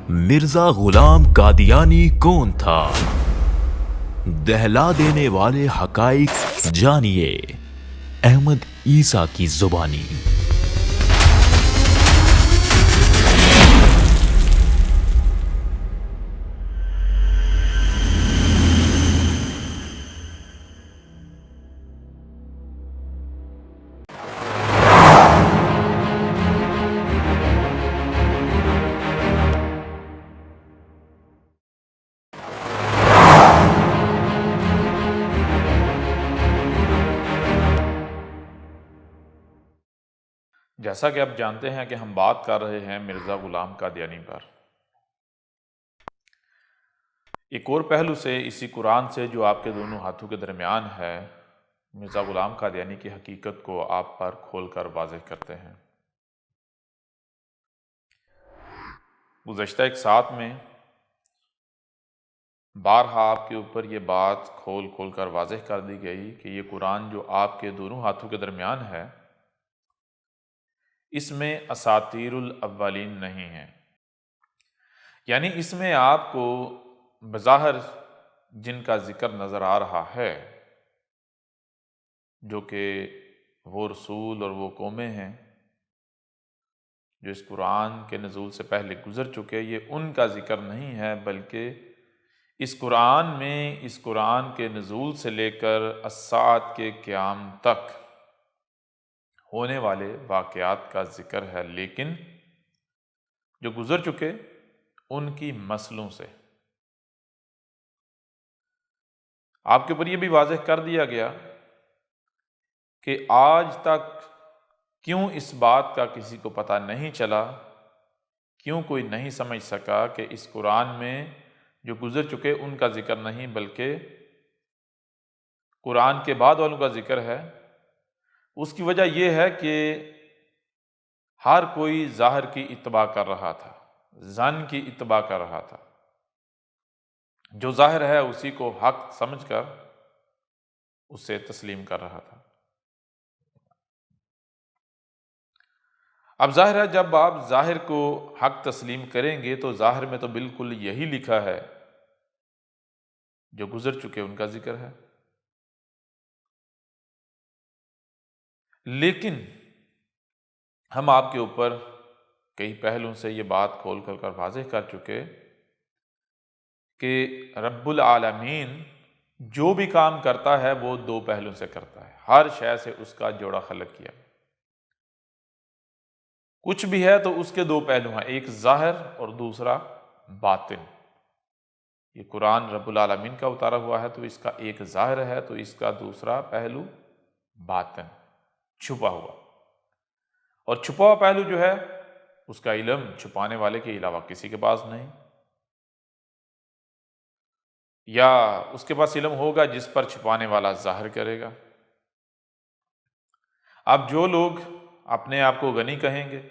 مرزا غلام قادیانی کون تھا؟ دہلا دینے والے حقائق جانیے احمد عیسیٰ کی زبانی۔ جیسا کہ آپ جانتے ہیں کہ ہم بات کر رہے ہیں مرزا غلام قادیانی پر، ایک اور پہلو سے اسی قرآن سے جو آپ کے دونوں ہاتھوں کے درمیان ہے، مرزا غلام قادیانی کی حقیقت کو آپ پر کھول کر واضح کرتے ہیں۔ گزشتہ ایک ساتھ میں بارہا آپ کے اوپر یہ بات کھول کر واضح کر دی گئی کہ یہ قرآن جو آپ کے دونوں ہاتھوں کے درمیان ہے، اس میں اساطیر الاولین نہیں ہے، یعنی اس میں آپ کو بظاہر جن کا ذکر نظر آ رہا ہے، جو کہ وہ رسول اور وہ قومیں ہیں جو اس قرآن کے نزول سے پہلے گزر چکے، یہ ان کا ذکر نہیں ہے، بلکہ اس قرآن میں اس قرآن کے نزول سے لے کر الساعۃ کے قیام تک ہونے والے واقعات کا ذکر ہے، لیکن جو گزر چکے ان کی مسلوں سے۔ آپ کے اوپر یہ بھی واضح کر دیا گیا کہ آج تک کیوں اس بات کا کسی کو پتہ نہیں چلا، کیوں کوئی نہیں سمجھ سکا کہ اس قرآن میں جو گزر چکے ان کا ذکر نہیں بلکہ قرآن کے بعد والوں کا ذکر ہے۔ اس کی وجہ یہ ہے کہ ہر کوئی ظاہر کی اتباع کر رہا تھا، ظن کی اتباع کر رہا تھا، جو ظاہر ہے اسی کو حق سمجھ کر اسے تسلیم کر رہا تھا۔ اب ظاہر ہے جب آپ ظاہر کو حق تسلیم کریں گے تو ظاہر میں تو بالکل یہی لکھا ہے جو گزر چکے ان کا ذکر ہے، لیکن ہم آپ کے اوپر کئی پہلوؤں سے یہ بات کھول کر واضح کر چکے کہ رب العالمین جو بھی کام کرتا ہے وہ دو پہلوؤں سے کرتا ہے، ہر شے سے اس کا جوڑا خلق کیا، کچھ بھی ہے تو اس کے دو پہلو ہیں، ایک ظاہر اور دوسرا باطن۔ یہ قرآن رب العالمین کا اتارا ہوا ہے تو اس کا ایک ظاہر ہے تو اس کا دوسرا پہلو باطن، چھپا ہوا، اور چھپا ہوا پہلو جو ہے اس کا علم چھپانے والے کے علاوہ کسی کے پاس نہیں، یا اس کے پاس علم ہوگا جس پر چھپانے والا ظاہر کرے گا۔ اب جو لوگ اپنے آپ کو غنی کہیں گے،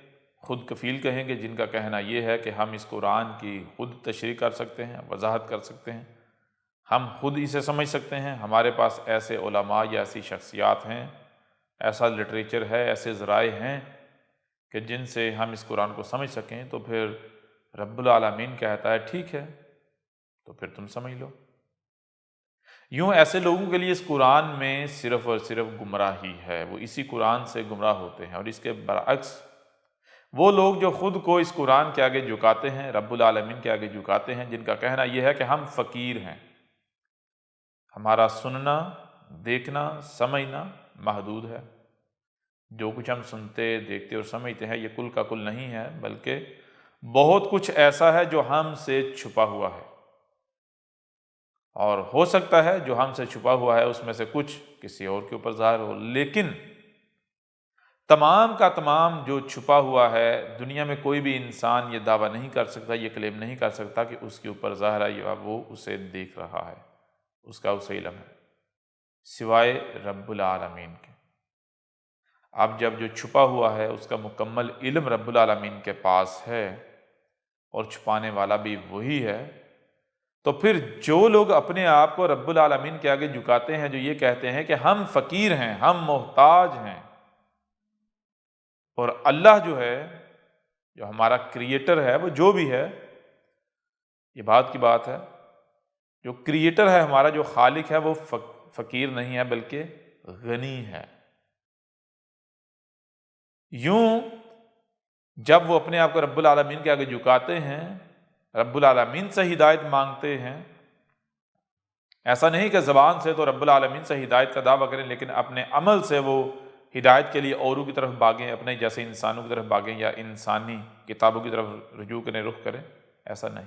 خود کفیل کہیں گے، جن کا کہنا یہ ہے کہ ہم اس قرآن کی خود تشریح کر سکتے ہیں، وضاحت کر سکتے ہیں، ہم خود اسے سمجھ سکتے ہیں، ہمارے پاس ایسے علماء یا ایسی شخصیات ہیں، ایسا لٹریچر ہے، ایسے ذرائع ہیں کہ جن سے ہم اس قرآن کو سمجھ سکیں، تو پھر رب العالمین کہتا ہے ٹھیک ہے تو پھر تم سمجھ لو۔ یوں ایسے لوگوں کے لیے اس قرآن میں صرف اور صرف گمراہی ہے، وہ اسی قرآن سے گمراہ ہوتے ہیں، اور اس کے برعکس وہ لوگ جو خود کو اس قرآن کے آگے جھکاتے ہیں، رب العالمین کے آگے جھکاتے ہیں، جن کا کہنا یہ ہے کہ ہم فقیر ہیں، ہمارا سننا، دیکھنا، سمجھنا محدود ہے، جو کچھ ہم سنتے، دیکھتے اور سمجھتے ہیں یہ کل کا کل نہیں ہے، بلکہ بہت کچھ ایسا ہے جو ہم سے چھپا ہوا ہے، اور ہو سکتا ہے جو ہم سے چھپا ہوا ہے اس میں سے کچھ کسی اور کے اوپر ظاہر ہو، لیکن تمام کا تمام جو چھپا ہوا ہے دنیا میں کوئی بھی انسان یہ دعویٰ نہیں کر سکتا، یہ کلیم نہیں کر سکتا کہ اس کے اوپر ظاہر ہے یا وہ اسے دیکھ رہا ہے، اس کا اسے علم ہے، سوائے رب العالمین کے۔ اب جب جو چھپا ہوا ہے اس کا مکمل علم رب العالمین کے پاس ہے اور چھپانے والا بھی وہی ہے، تو پھر جو لوگ اپنے آپ کو رب العالمین کے آگے جھکاتے ہیں، جو یہ کہتے ہیں کہ ہم فقیر ہیں، ہم محتاج ہیں، اور اللہ جو ہے، جو ہمارا کریٹر ہے، وہ جو بھی ہے یہ بات کی بات ہے، جو کریٹر ہے ہمارا، جو خالق ہے، وہ فقیر نہیں ہے بلکہ غنی ہے۔ یوں جب وہ اپنے آپ کو رب العالمین کے آگے جھکاتے ہیں، رب العالمین سے ہدایت مانگتے ہیں، ایسا نہیں کہ زبان سے تو رب العالمین سے ہدایت کا دعویٰ کریں لیکن اپنے عمل سے وہ ہدایت کے لیے اوروں کی طرف بھاگیں، اپنے جیسے انسانوں کی طرف بھاگیں یا انسانی کتابوں کی طرف رجوع کریں، رخ کریں، ایسا نہیں۔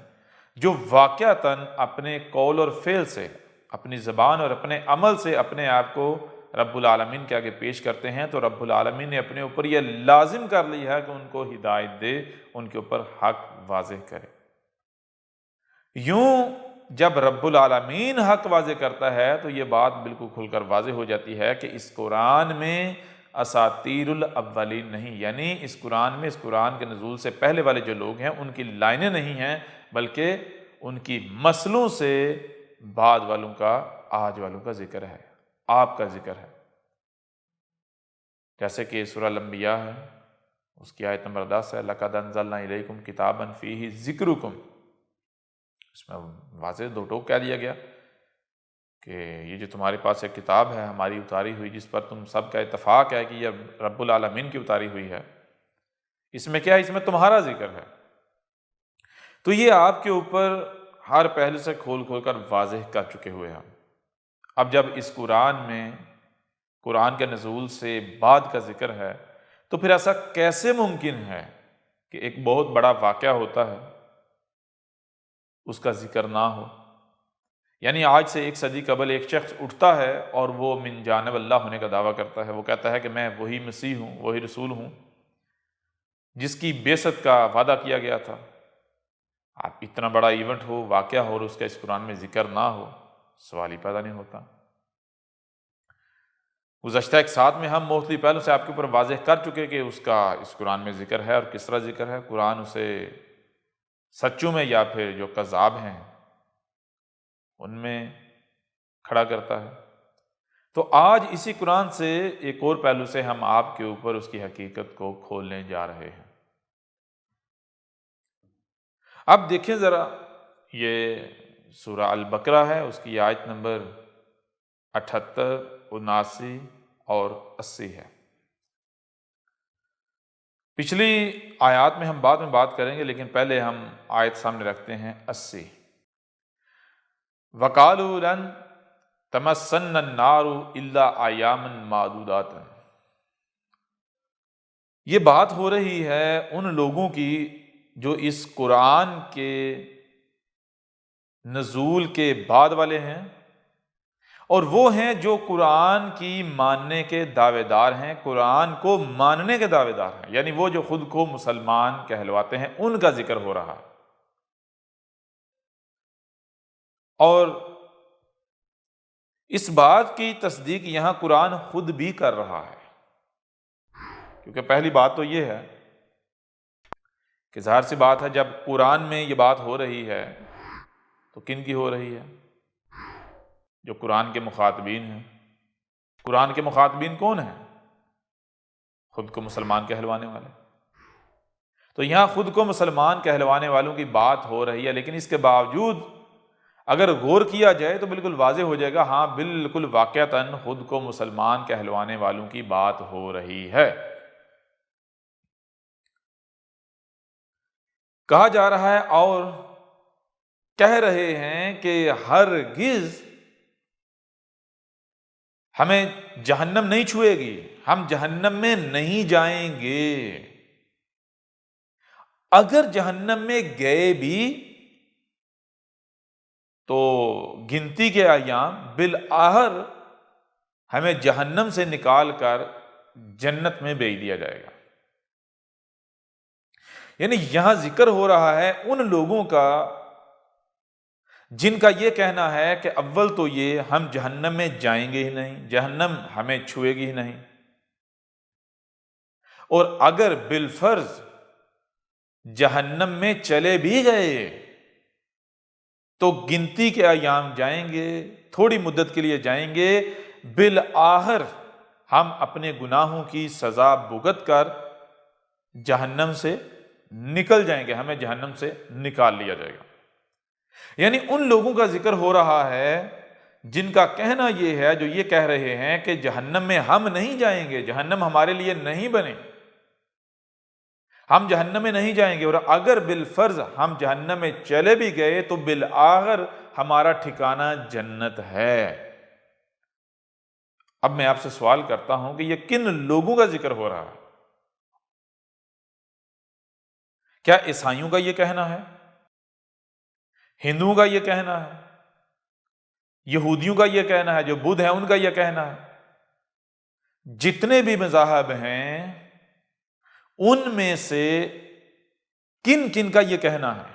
جو واقعتاً اپنے قول اور فعل سے، اپنی زبان اور اپنے عمل سے اپنے آپ کو رب العالمین کے آگے پیش کرتے ہیں، تو رب العالمین نے اپنے اوپر یہ لازم کر لیا ہے کہ ان کو ہدایت دے، ان کے اوپر حق واضح کرے۔ یوں جب رب العالمین حق واضح کرتا ہے تو یہ بات بالکل کھل کر واضح ہو جاتی ہے کہ اس قرآن میں اساطیر الاولین نہیں، یعنی اس قرآن میں، اس قرآن کے نزول سے پہلے والے جو لوگ ہیں ان کی لائنیں نہیں ہیں، بلکہ ان کی مسلوں سے بعد والوں کا، آج والوں کا ذکر ہے، آپ کا ذکر ہے۔ جیسے کہ سورہ الانبیاء ہے، اس کی آیت نمبر 10 ہے، لَقَدْ أَنزَلْنَا إِلَيْكُمْ كِتَابًا فِيهِ ذِكْرُكُمْ۔ اس میں واضح دو ٹوک کہہ دیا گیا کہ یہ جو تمہارے پاس ایک کتاب ہے ہماری اتاری ہوئی، جس پر تم سب کا اتفاق ہے کہ یہ رب العالمین کی اتاری ہوئی ہے، اس میں کیا ہے؟ اس میں تمہارا ذکر ہے۔ تو یہ آپ کے اوپر ہر پہلو سے کھول کھول کر واضح کر چکے ہوئے ہیں۔ اب جب اس قرآن میں قرآن کے نزول سے بعد کا ذکر ہے تو پھر ایسا کیسے ممکن ہے کہ ایک بہت بڑا واقعہ ہوتا ہے اس کا ذکر نہ ہو؟ یعنی آج سے 1 صدی قبل ایک شخص اٹھتا ہے اور وہ من جانب اللہ ہونے کا دعویٰ کرتا ہے، وہ کہتا ہے کہ میں وہی مسیح ہوں، وہی رسول ہوں جس کی بعثت کا وعدہ کیا گیا تھا۔ آپ اتنا بڑا ایونٹ ہو، واقعہ ہو، اور اس کا اس قرآن میں ذکر نہ ہو، سوال ہی پیدا نہیں ہوتا۔ گزشتہ ایک ساتھ میں ہم مختلف پہلو سے آپ کے اوپر واضح کر چکے کہ اس کا اس قرآن میں ذکر ہے اور کس طرح ذکر ہے۔ قرآن اسے سچوں میں یا پھر جو کذاب ہیں ان میں کھڑا کرتا ہے۔ تو آج اسی قرآن سے ایک اور پہلو سے ہم آپ کے اوپر اس کی حقیقت کو کھولنے جا رہے ہیں۔ اب دیکھیں ذرا، یہ سورہ البقرہ ہے، اس کی آیت نمبر 78، 79 اور 80 ہے۔ پچھلی آیات میں ہم بعد میں بات کریں گے، لیکن پہلے ہم آیت سامنے رکھتے ہیں 80۔ وَقَالُوا لَن تَمَسَّنَّ النَّارُ إِلَّا أَيَّامًا مَّعْدُودَاتًا۔ یہ بات ہو رہی ہے ان لوگوں کی جو اس قرآن کے نزول کے بعد والے ہیں، اور وہ ہیں جو قرآن کی ماننے کے دعوے دار ہیں، قرآن کو ماننے کے دعوے دار ہیں، یعنی وہ جو خود کو مسلمان کہلواتے ہیں، ان کا ذکر ہو رہا ہے۔ اور اس بات کی تصدیق یہاں قرآن خود بھی کر رہا ہے، کیونکہ پہلی بات تو یہ ہے کہ ظاہر سی بات ہے جب قرآن میں یہ بات ہو رہی ہے تو کن کی ہو رہی ہے؟ جو قرآن کے مخاطبین ہیں۔ قرآن کے مخاطبین کون ہیں؟ خود کو مسلمان کہلوانے والے۔ تو یہاں خود کو مسلمان کہلوانے والوں کی بات ہو رہی ہے، لیکن اس کے باوجود اگر غور کیا جائے تو بالکل واضح ہو جائے گا، ہاں بالکل واقعتاً خود کو مسلمان کہلوانے والوں کی بات ہو رہی ہے۔ کہا جا رہا ہے اور کہہ رہے ہیں کہ ہرگز ہمیں جہنم نہیں چھوئے گی، ہم جہنم میں نہیں جائیں گے۔ اگر جہنم میں گئے بھی تو گنتی کے ایام بالآخر ہمیں جہنم سے نکال کر جنت میں بھیج دیا جائے گا۔ یعنی یہاں ذکر ہو رہا ہے ان لوگوں کا جن کا یہ کہنا ہے کہ اول تو یہ ہم جہنم میں جائیں گے ہی نہیں، جہنم ہمیں چھوئے گی ہی نہیں، اور اگر بالفرض جہنم میں چلے بھی گئے تو گنتی کے ایام جائیں گے، تھوڑی مدت کے لیے جائیں گے، بالآخر ہم اپنے گناہوں کی سزا بھگت کر جہنم سے نکل جائیں گے، ہمیں جہنم سے نکال لیا جائے گا۔ یعنی ان لوگوں کا ذکر ہو رہا ہے جن کا کہنا یہ ہے، جو یہ کہہ رہے ہیں کہ جہنم میں ہم نہیں جائیں گے، جہنم ہمارے لیے نہیں بنے، ہم جہنم میں نہیں جائیں گے، اور اگر بالفرض ہم جہنم میں چلے بھی گئے تو بالآخر ہمارا ٹھکانہ جنت ہے۔ اب میں آپ سے سوال کرتا ہوں کہ یہ کن لوگوں کا ذکر ہو رہا ہے؟ کیا عیسائیوں کا یہ کہنا ہے؟ ہندوؤں کا یہ کہنا ہے؟ یہودیوں کا یہ کہنا ہے؟ جو بدھ ہیں ان کا یہ کہنا ہے؟ جتنے بھی مذاہب ہیں ان میں سے کن کن کا یہ کہنا ہے؟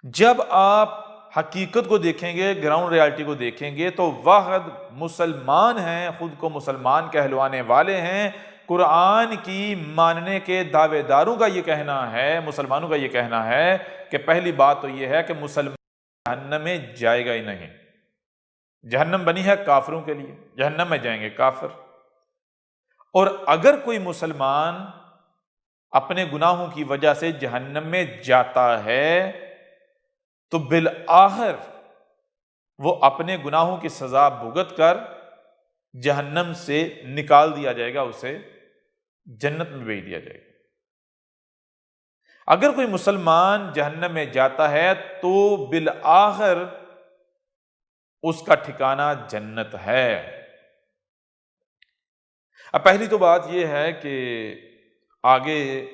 جب آپ حقیقت کو دیکھیں گے، گراؤنڈ ریالٹی کو دیکھیں گے، تو واحد مسلمان ہیں، خود کو مسلمان کہلوانے والے ہیں، قرآن کی ماننے کے دعوے داروں کا یہ کہنا ہے، مسلمانوں کا یہ کہنا ہے کہ پہلی بات تو یہ ہے کہ مسلمان جہنم میں جائے گا ہی نہیں۔ جہنم بنی ہے کافروں کے لیے، جہنم میں جائیں گے کافر۔ اور اگر کوئی مسلمان اپنے گناہوں کی وجہ سے جہنم میں جاتا ہے تو بالآخر وہ اپنے گناہوں کی سزا بھگت کر جہنم سے نکال دیا جائے گا، اسے جنت میں بھیج دیا جائے گا۔ اگر کوئی مسلمان جہنم میں جاتا ہے تو بالآخر اس کا ٹھکانہ جنت ہے۔ اب پہلی تو بات یہ ہے کہ آگے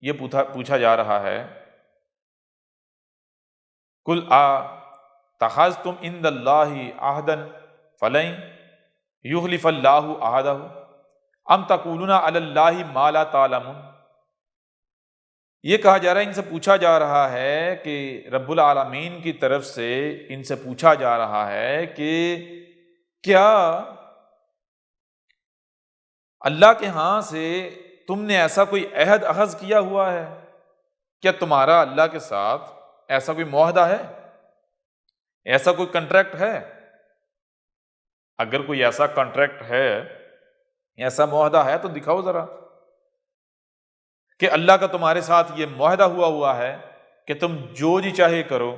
یہ پوچھا جا رہا ہے، قُلْ اتَّخَذْتُمْ عِندَ اللَّهِ عَهْدًا فَلَن يُخْلِفَ اللَّهُ عَهْدَهُ أَمْ تَقُولُونَ عَلَى اللَّهِ مَا لَا تَعْلَمُونَ۔ یہ کہا جا رہا ہے، ان سے پوچھا جا رہا ہے کہ رب العالمین کی طرف سے ان سے پوچھا جا رہا ہے کہ کیا اللہ کے ہاں سے تم نے ایسا کوئی عہد اخذ کیا ہوا ہے؟ کیا تمہارا اللہ کے ساتھ ایسا کوئی معاہدہ ہے، ایسا کوئی کنٹریکٹ ہے؟ اگر کوئی ایسا کنٹریکٹ ہے، ایسا معاہدہ ہے تو دکھاؤ ذرا کہ اللہ کا تمہارے ساتھ یہ معاہدہ ہوا ہے کہ تم جو جی چاہے کرو۔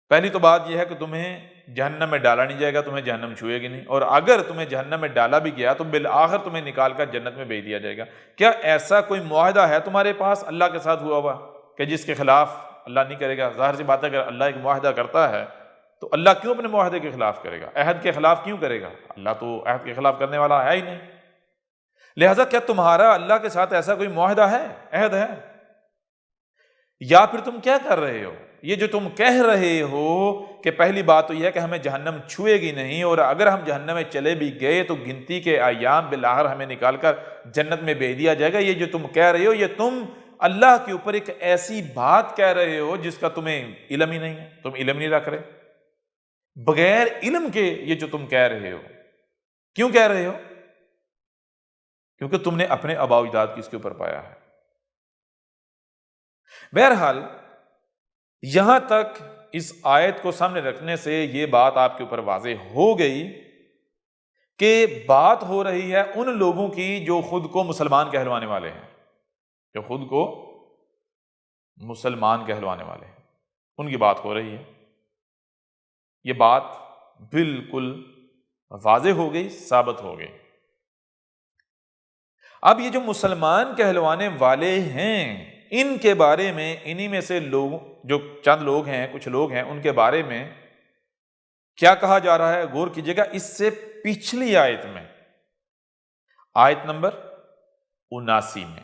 پہلی تو بات یہ ہے کہ تمہیں جہنم میں ڈالا نہیں جائے گا، تمہیں جہنم چھوئے گی نہیں، اور اگر تمہیں جہنم میں ڈالا بھی گیا تو بالآخر تمہیں نکال کر جنت میں بھیج دیا جائے گا۔ کیا ایسا کوئی معاہدہ ہے تمہارے پاس اللہ کے ساتھ ہوا کہ جس کے خلاف اللہ نہیں کرے گا؟ ظاہر سی بات ہے اگر اللہ ایک معاہدہ کرتا ہے تو اللہ کیوں اپنے معاہدے کے خلاف کرے گا؟ عہد کے خلاف کیوں کرے گا؟ اللہ تو عہد کے خلاف کرنے والا ہے ہی نہیں۔ لہٰذا کیا تمہارا اللہ کے ساتھ ایسا کوئی معاہدہ ہے، عہد ہے؟ یا پھر تم کیا کر رہے ہو؟ یہ جو تم کہہ رہے ہو کہ پہلی بات تو یہ ہے کہ ہمیں جہنم چھوئے گی نہیں، اور اگر ہم جہنم میں چلے بھی گئے تو گنتی کے ایام بالآخر ہمیں نکال کر جنت میں بھیج دیا جائے گا، یہ جو تم کہہ رہے ہو یہ تم اللہ کے اوپر ایک ایسی بات کہہ رہے ہو جس کا تمہیں علم ہی نہیں ہے، تم علم نہیں رکھ رہے، بغیر علم کے یہ جو تم کہہ رہے ہو۔ کیوں کہہ رہے ہو؟ کیونکہ تم نے اپنے آباء و اجداد کی اس کے اوپر پایا ہے۔ بہرحال یہاں تک اس آیت کو سامنے رکھنے سے یہ بات آپ کے اوپر واضح ہو گئی کہ بات ہو رہی ہے ان لوگوں کی جو خود کو مسلمان کہلوانے والے ہیں، جو خود کو مسلمان کہلوانے والے ہیں، ان کی بات ہو رہی ہے۔ یہ بات بالکل واضح ہو گئی، ثابت ہو گئی۔ اب یہ جو مسلمان کہلوانے والے ہیں ان کے بارے میں، انہی میں سے لوگ جو چند لوگ ہیں، کچھ لوگ ہیں، ان کے بارے میں کیا کہا جا رہا ہے؟ غور کیجئے گا۔ اس سے پچھلی آیت میں، آیت نمبر 79 میں،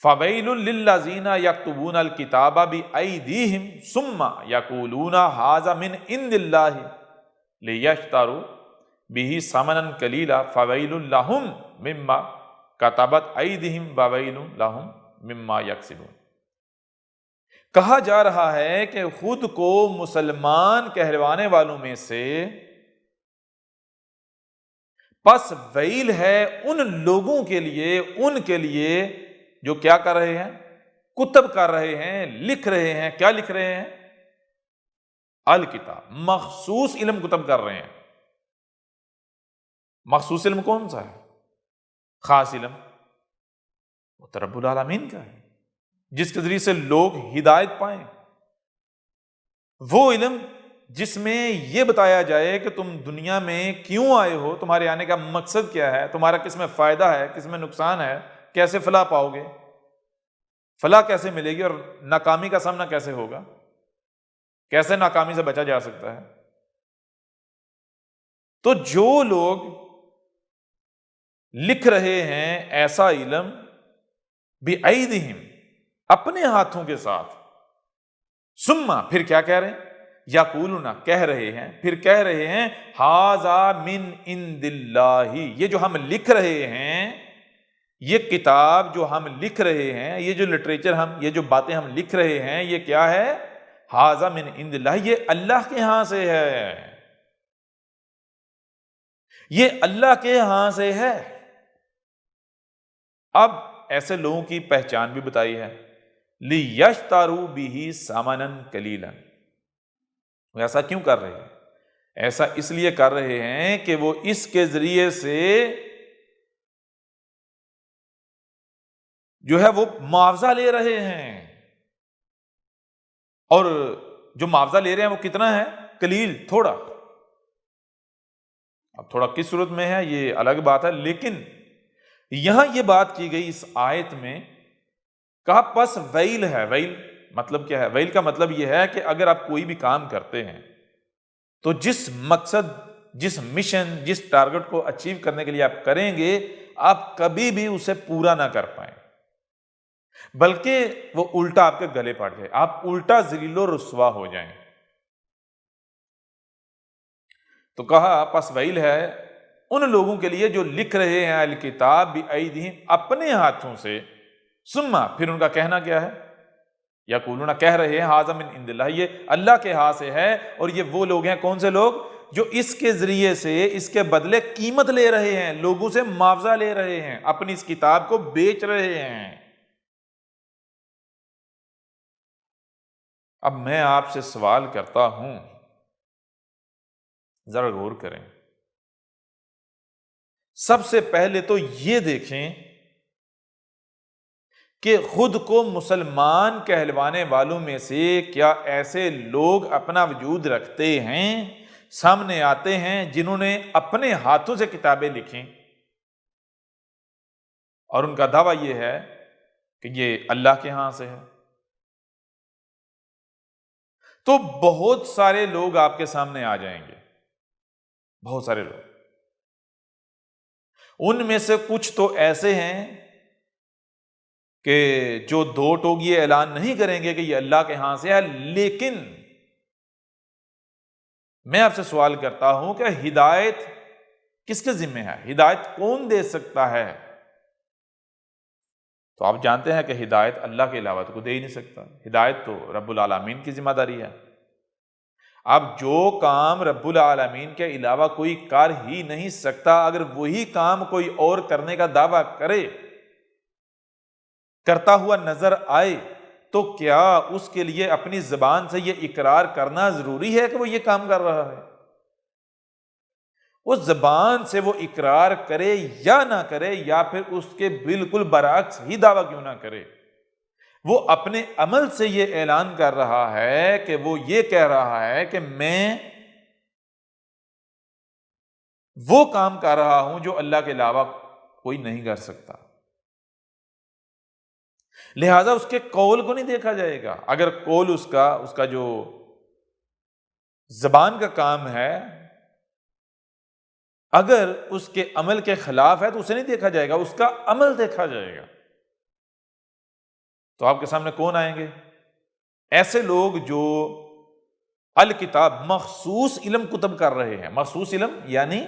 فَوَيْلٌ لِّلَّذِينَ يَكْتُبُونَ الْكِتَابَ بِأَيْدِيهِمْ ثُمَّ يَقُولُونَ هَٰذَا مِنْ عِندِ اللَّهِ لِيَشْتَرُوا بِهِ ثَمَنًا قَلِيلًا فَوَيْلٌ لَّهُم مِّمَّا كَتَبَتْ أَيْدِيهِمْ وَوَيْلٌ لَّهُم مِّمَّا يَكْسِبُونَ۔ کہا جا رہا ہے کہ خود کو مسلمان کہلوانے والوں میں سے پس ویل ہے ان لوگوں کے لیے جو کیا کر رہے ہیں؟ کتب کر رہے ہیں، لکھ رہے ہیں۔ کیا لکھ رہے ہیں؟ الکتاب، مخصوص علم کتب کر رہے ہیں۔ مخصوص علم کون سا ہے؟ خاص علم۔ وہ تو رب العالمین کا ہے، جس کے ذریعے سے لوگ ہدایت پائیں، وہ علم جس میں یہ بتایا جائے کہ تم دنیا میں کیوں آئے ہو، تمہارے آنے کا مقصد کیا ہے، تمہارا کس میں فائدہ ہے، کس میں نقصان ہے، کیسے فلاح پاؤ گے، فلاح کیسے ملے گی، اور ناکامی کا سامنا کیسے ہوگا، کیسے ناکامی سے بچا جا سکتا ہے۔ تو جو لوگ لکھ رہے ہیں ایسا علم بِأَيْدِهِمْ، اپنے ہاتھوں کے ساتھ، ثم پھر کیا کہہ رہے ہیں، یقولون کہہ رہے ہیں، پھر کہہ رہے ہیں ھذا من عند اللہ، یہ جو ہم لکھ رہے ہیں، یہ کتاب جو ہم لکھ رہے ہیں، یہ جو لٹریچر یہ جو باتیں ہم لکھ رہے ہیں، یہ کیا ہے، ھذا من عند اللہ، یہ اللہ کے ہاں سے ہے، یہ اللہ کے ہاں سے ہے۔ اب ایسے لوگوں کی پہچان بھی بتائی ہے، لِيَشْتَرُوا بِهِ ثَمَنًا قَلِيلًا، وہ ایسا کیوں کر رہے ہیں؟ ایسا اس لیے کر رہے ہیں کہ وہ اس کے ذریعے سے جو ہے وہ معاوضہ لے رہے ہیں، اور جو معاوضہ لے رہے ہیں وہ کتنا ہے، قلیل، تھوڑا۔ اب تھوڑا کس صورت میں ہے یہ الگ بات ہے، لیکن یہاں یہ بات کی گئی اس آیت میں، کہا پس ویل ہے۔ ویل مطلب کیا ہے؟ ویل کا مطلب یہ ہے کہ اگر آپ کوئی بھی کام کرتے ہیں تو جس مقصد، جس مشن، جس ٹارگٹ کو اچیو کرنے کے لیے آپ کریں گے، آپ کبھی بھی اسے پورا نہ کر پائیں، بلکہ وہ الٹا آپ کے گلے پڑ جائے، آپ الٹا ذلیل و رسوا ہو جائیں۔ تو کہا پس ویل ہے ان لوگوں کے لیے جو لکھ رہے ہیں الکتاب بِأَيْدِهِمْ، اپنے ہاتھوں سے، ثم پھر ان کا کہنا کیا ہے، یقولون کہہ رہے ہیں ھذا من عند اللہ، یہ اللہ کے ہاں سے ہے، اور یہ وہ لوگ ہیں، کون سے لوگ، جو اس کے ذریعے سے، اس کے بدلے قیمت لے رہے ہیں، لوگوں سے معاوضہ لے رہے ہیں، اپنی اس کتاب کو بیچ رہے ہیں۔ اب میں آپ سے سوال کرتا ہوں، ذرا غور کریں، سب سے پہلے تو یہ دیکھیں کہ خود کو مسلمان کہلوانے والوں میں سے کیا ایسے لوگ اپنا وجود رکھتے ہیں، سامنے آتے ہیں، جنہوں نے اپنے ہاتھوں سے کتابیں لکھیں، اور ان کا دعویٰ یہ ہے کہ یہ اللہ کے ہاں سے ہے۔ تو بہت سارے لوگ آپ کے سامنے آ جائیں گے، بہت سارے لوگ، ان میں سے کچھ تو ایسے ہیں کہ جو دو ٹوک یہ اعلان نہیں کریں گے کہ یہ اللہ کے ہاں سے ہے، لیکن میں آپ سے سوال کرتا ہوں کہ ہدایت کس کے ذمہ ہے، ہدایت کون دے سکتا ہے؟ تو آپ جانتے ہیں کہ ہدایت اللہ کے علاوہ تو کوئی دے ہی نہیں سکتا، ہدایت تو رب العالمین کی ذمہ داری ہے۔ اب جو کام رب العالمین کے علاوہ کوئی کر ہی نہیں سکتا، اگر وہی کام کوئی اور کرنے کا دعویٰ کرے، کرتا ہوا نظر آئے، تو کیا اس کے لیے اپنی زبان سے یہ اقرار کرنا ضروری ہے کہ وہ یہ کام کر رہا ہے؟ وہ زبان سے وہ اقرار کرے یا نہ کرے، یا پھر اس کے بالکل برعکس ہی دعویٰ کیوں نہ کرے، وہ اپنے عمل سے یہ اعلان کر رہا ہے کہ وہ یہ کہہ رہا ہے کہ میں وہ کام کر رہا ہوں جو اللہ کے علاوہ کوئی نہیں کر سکتا، لہذا اس کے قول کو نہیں دیکھا جائے گا۔ اگر قول اس کا جو زبان کا کام ہے، اگر اس کے عمل کے خلاف ہے تو اسے نہیں دیکھا جائے گا، اس کا عمل دیکھا جائے گا۔ تو آپ کے سامنے کون آئیں گے؟ ایسے لوگ جو الکتاب، مخصوص علم کتب کر رہے ہیں۔ مخصوص علم یعنی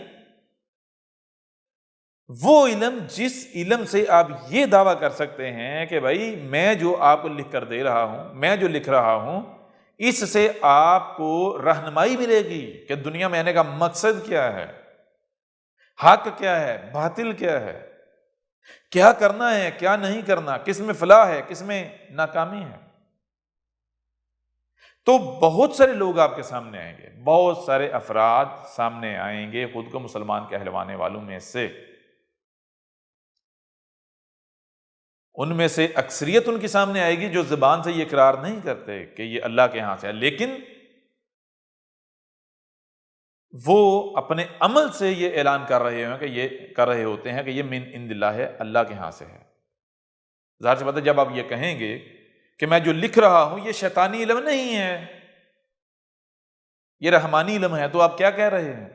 وہ علم جس علم سے آپ یہ دعویٰ کر سکتے ہیں کہ بھائی میں جو آپ کو لکھ کر دے رہا ہوں، میں جو لکھ رہا ہوں، اس سے آپ کو رہنمائی ملے گی کہ دنیا میں آنے کا مقصد کیا ہے، حق کیا ہے، باطل کیا ہے، کیا کرنا ہے، کیا نہیں کرنا، کس میں فلاح ہے، کس میں ناکامی ہے۔ تو بہت سارے لوگ آپ کے سامنے آئیں گے، بہت سارے افراد سامنے آئیں گے خود کو مسلمان کہلوانے والوں میں سے۔ ان میں سے اکثریت ان کے سامنے آئے گی جو زبان سے یہ اقرار نہیں کرتے کہ یہ اللہ کے ہاں سے ہے، لیکن وہ اپنے عمل سے یہ اعلان کر رہے ہیں کہ یہ کر رہے ہوتے ہیں کہ یہ من عند اللہ ہے، اللہ کے ہاں سے ہے۔ ظاہر سی بات ہے جب آپ یہ کہیں گے کہ میں جو لکھ رہا ہوں یہ شیطانی علم نہیں ہے، یہ رحمانی علم ہے، تو آپ کیا کہہ رہے ہیں؟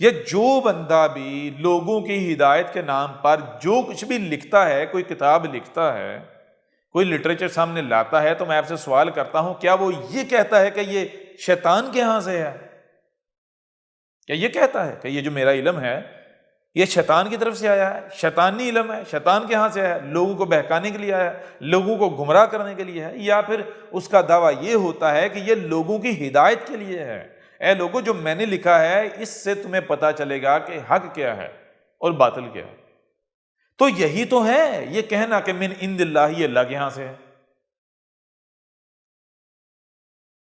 یہ جو بندہ بھی لوگوں کی ہدایت کے نام پر جو کچھ بھی لکھتا ہے، کوئی کتاب لکھتا ہے، کوئی لٹریچر سامنے لاتا ہے، تو میں آپ سے سوال کرتا ہوں کیا وہ یہ کہتا ہے کہ یہ شیطان کے ہاں سے ہے؟ کیا یہ کہتا ہے کہ یہ جو میرا علم ہے یہ شیطان کی طرف سے آیا ہے، شیطانی علم ہے، شیطان کے ہاں سے ہے، لوگوں کو بہکانے کے لیے آیا ہے، لوگوں کو گمراہ کرنے کے لیے ہے؟ یا پھر اس کا دعویٰ یہ ہوتا ہے کہ یہ لوگوں کی ہدایت کے لیے ہے؟ اے لوگوں، جو میں نے لکھا ہے اس سے تمہیں پتہ چلے گا کہ حق کیا ہے اور باطل کیا ہے۔ تو یہی تو ہے یہ کہنا کہ من عند اللہ، یہ اللہ کے ہاں سے ہے۔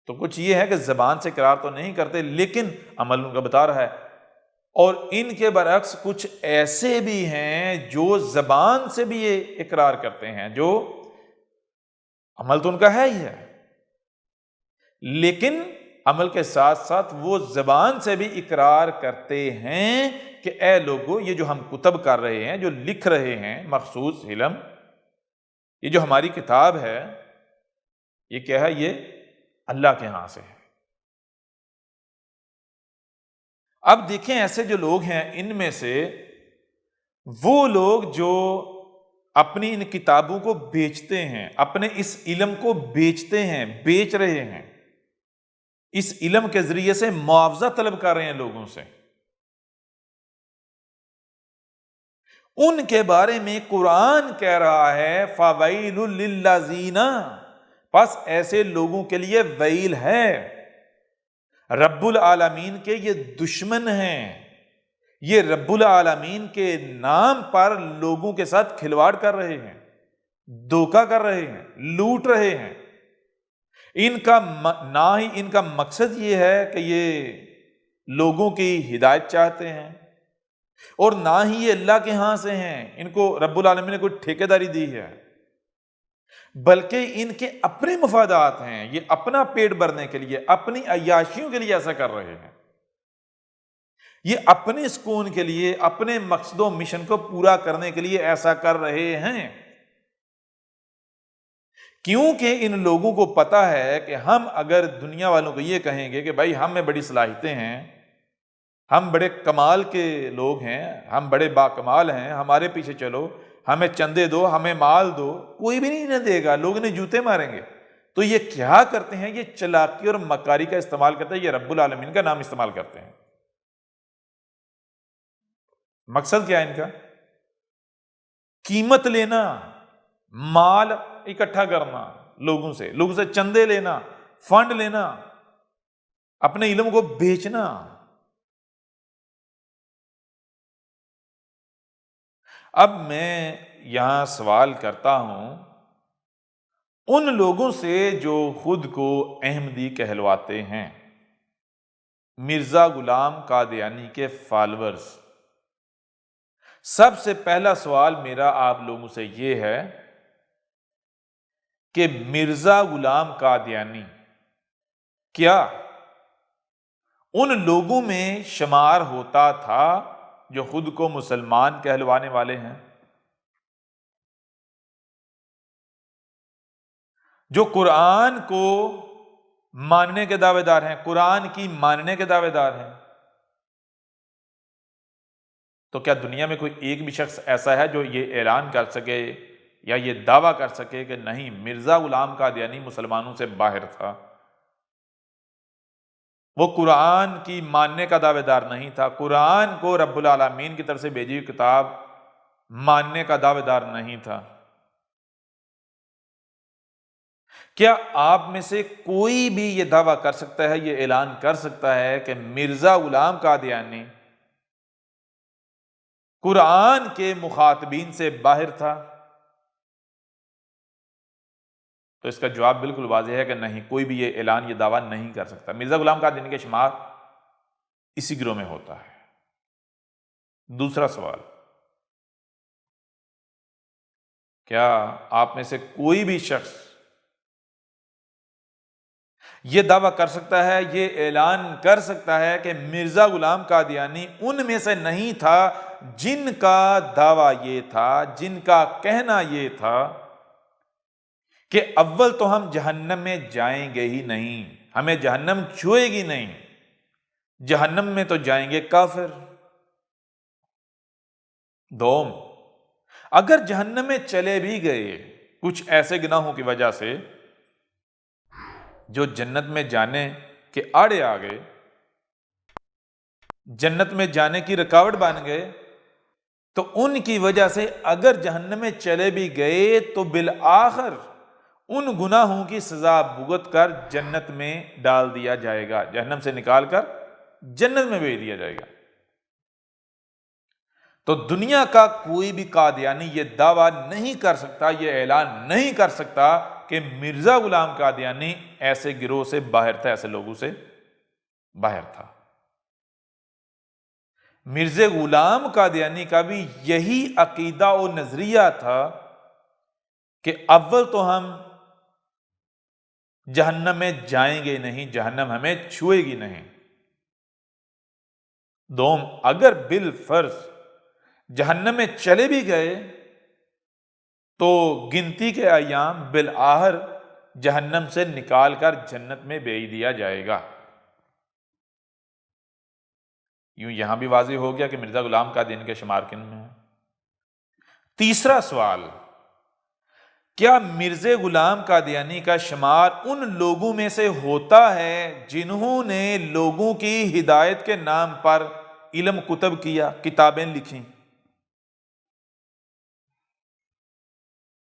تو کچھ یہ ہے کہ زبان سے اقرار تو نہیں کرتے لیکن عمل ان کا بتا رہا ہے، اور ان کے برعکس کچھ ایسے بھی ہیں جو زبان سے بھی یہ اقرار کرتے ہیں، جو عمل تو ان کا ہے ہی ہے، لیکن عمل کے ساتھ ساتھ وہ زبان سے بھی اقرار کرتے ہیں کہ اے لوگو، یہ جو ہم کتب کر رہے ہیں، جو لکھ رہے ہیں مخصوص علم، یہ جو ہماری کتاب ہے، یہ کیا ہے؟ یہ اللہ کے ہاں سے ہے۔ اب دیکھیں ایسے جو لوگ ہیں، ان میں سے وہ لوگ جو اپنی ان کتابوں کو بیچتے ہیں، اپنے اس علم کو بیچتے ہیں، بیچ رہے ہیں، اس علم کے ذریعے سے معاوضہ طلب کر رہے ہیں لوگوں سے، ان کے بارے میں قرآن کہہ رہا ہے فَوَيْلٌ لِّلَّذِينَ، پس ایسے لوگوں کے لیے ویل ہے، رب العالمین کے یہ دشمن ہیں، یہ رب العالمین کے نام پر لوگوں کے ساتھ کھلواڑ کر رہے ہیں، دھوکہ کر رہے ہیں، لوٹ رہے ہیں۔ ان کا نہ ہی ان کا مقصد یہ ہے کہ یہ لوگوں کی ہدایت چاہتے ہیں، اور نہ ہی یہ اللہ کے ہاں سے ہیں، ان کو رب العالمین نے کوئی ٹھیکیداری دی ہے، بلکہ ان کے اپنے مفادات ہیں، یہ اپنا پیٹ بھرنے کے لیے، اپنی عیاشیوں کے لیے ایسا کر رہے ہیں، یہ اپنے سکون کے لیے، اپنے مقصد و مشن کو پورا کرنے کے لیے ایسا کر رہے ہیں، کیونکہ ان لوگوں کو پتا ہے کہ ہم اگر دنیا والوں کو یہ کہیں گے کہ بھائی ہم میں بڑی صلاحیتیں ہیں، ہم بڑے کمال کے لوگ ہیں، ہم بڑے باکمال ہیں، ہمارے پیچھے چلو، ہمیں چندے دو، ہمیں مال دو، کوئی بھی نہیں دے گا، لوگ انہیں جوتے ماریں گے۔ تو یہ کیا کرتے ہیں؟ یہ چلاکی اور مکاری کا استعمال کرتے ہیں، یہ رب العالمین کا نام استعمال کرتے ہیں۔ مقصد کیا ہے ان کا؟ قیمت لینا، مال اکٹھا کرنا، لوگوں سے چندے لینا، فنڈ لینا، اپنے علم کو بیچنا۔ اب میں یہاں سوال کرتا ہوں ان لوگوں سے جو خود کو احمدی کہلواتے ہیں، مرزا غلام قادیانی کے فالورز، سب سے پہلا سوال میرا آپ لوگوں سے یہ ہے کہ مرزا غلام قادیانی کیا ان لوگوں میں شمار ہوتا تھا جو خود کو مسلمان کہلوانے والے ہیں، جو قرآن کو ماننے کے دعوے دار ہیں، قرآن کی ماننے کے دعوے دار ہیں؟ تو کیا دنیا میں کوئی ایک بھی شخص ایسا ہے جو یہ اعلان کر سکے یا یہ دعویٰ کر سکے کہ نہیں، مرزا غلام قادیانی مسلمانوں سے باہر تھا، وہ قرآن کی ماننے کا دعوے دار نہیں تھا، قرآن کو رب العالمین کی طرف سے بھیجی ہوئی کتاب ماننے کا دعوے دار نہیں تھا؟ کیا آپ میں سے کوئی بھی یہ دعویٰ کر سکتا ہے، یہ اعلان کر سکتا ہے کہ مرزا غلام قادیانی قرآن کے مخاطبین سے باہر تھا؟ تو اس کا جواب بالکل واضح ہے کہ نہیں، کوئی بھی یہ اعلان، یہ دعویٰ نہیں کر سکتا۔ مرزا غلام قادیانی کے شمار اسی گروہ میں ہوتا ہے۔ دوسرا سوال، کیا آپ میں سے کوئی بھی شخص یہ دعویٰ کر سکتا ہے، یہ اعلان کر سکتا ہے کہ مرزا غلام قادیانی ان میں سے نہیں تھا جن کا دعویٰ یہ تھا، جن کا کہنا یہ تھا کہ اول تو ہم جہنم میں جائیں گے ہی نہیں، ہمیں جہنم چھوئے گی نہیں، جہنم میں تو جائیں گے کافر۔ دوم، اگر جہنم میں چلے بھی گئے کچھ ایسے گناہوں کی وجہ سے جو جنت میں جانے کے آڑے آ گئے، جنت میں جانے کی رکاوٹ بن گئے، تو ان کی وجہ سے اگر جہنم میں چلے بھی گئے تو بالآخر ان گناہوں کی سزا بھگت کر جنت میں ڈال دیا جائے گا، جہنم سے نکال کر جنت میں بھیج دیا جائے گا۔ تو دنیا کا کوئی بھی قادیانی یہ دعویٰ نہیں کر سکتا، یہ اعلان نہیں کر سکتا کہ مرزا غلام قادیانی ایسے گروہ سے باہر تھا، ایسے لوگوں سے باہر تھا۔ مرزا غلام قادیانی کا بھی یہی عقیدہ و نظریہ تھا کہ اول تو ہم جہنم میں جائیں گے نہیں، جہنم ہمیں چھوئے گی نہیں۔ دوم، اگر بالفرض جہنم میں چلے بھی گئے تو گنتی کے ایام بالآخر جہنم سے نکال کر جنت میں بھیج دیا جائے گا۔ یوں یہاں بھی واضح ہو گیا کہ مرزا غلام قادیانی کے شمار کن میں ہے۔ تیسرا سوال، کیا مرزا غلام قادیانی کا شمار ان لوگوں میں سے ہوتا ہے جنہوں نے لوگوں کی ہدایت کے نام پر علم کتب کیا، کتابیں لکھیں؟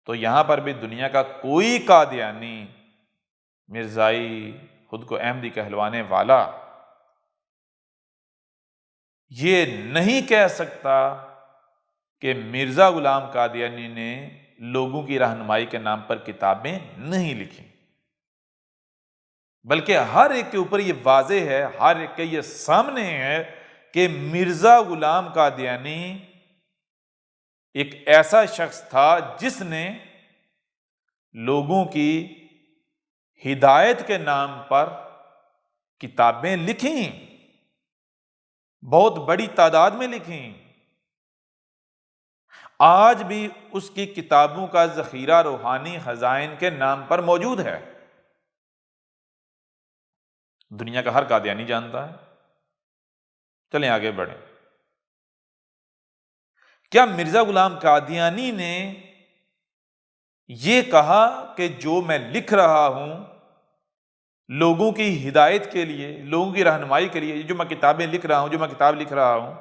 تو یہاں پر بھی دنیا کا کوئی قادیانی، مرزائی، خود کو احمدی کہلوانے والا یہ نہیں کہہ سکتا کہ مرزا غلام قادیانی نے لوگوں کی رہنمائی کے نام پر کتابیں نہیں لکھی، بلکہ ہر ایک کے اوپر یہ واضح ہے، ہر ایک کے یہ سامنے ہے کہ مرزا غلام قادیانی ایک ایسا شخص تھا جس نے لوگوں کی ہدایت کے نام پر کتابیں لکھیں، بہت بڑی تعداد میں لکھیں۔ آج بھی اس کی کتابوں کا ذخیرہ روحانی خزائن کے نام پر موجود ہے، دنیا کا ہر قادیانی جانتا ہے۔ چلیں آگے بڑھیں۔ کیا مرزا غلام قادیانی نے یہ کہا کہ جو میں لکھ رہا ہوں لوگوں کی ہدایت کے لیے، لوگوں کی رہنمائی کے لیے، جو میں کتابیں لکھ رہا ہوں، جو میں کتاب لکھ رہا ہوں،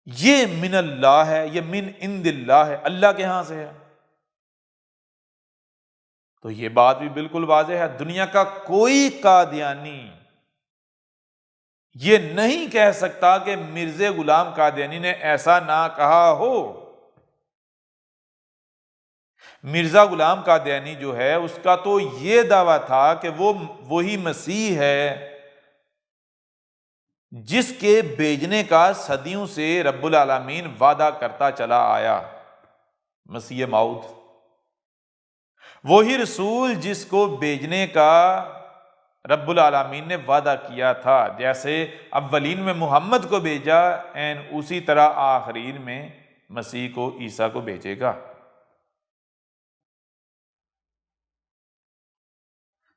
یہ من اللہ ہے، یہ من عند اللہ ہے، اللہ کے ہاں سے ہے؟ تو یہ بات بھی بالکل واضح ہے، دنیا کا کوئی قادیانی یہ نہیں کہہ سکتا کہ مرزا غلام قادیانی نے ایسا نہ کہا ہو۔ مرزا غلام قادیانی جو ہے اس کا تو یہ دعویٰ تھا کہ وہ وہی مسیح ہے جس کے بھیجنے کا صدیوں سے رب العالمین وعدہ کرتا چلا آیا، مسیح موعود، وہی رسول جس کو بھیجنے کا رب العالمین نے وعدہ کیا تھا، جیسے اولین میں محمد کو بھیجا این اسی طرح آخرین میں مسیح کو، عیسیٰ کو بھیجے گا۔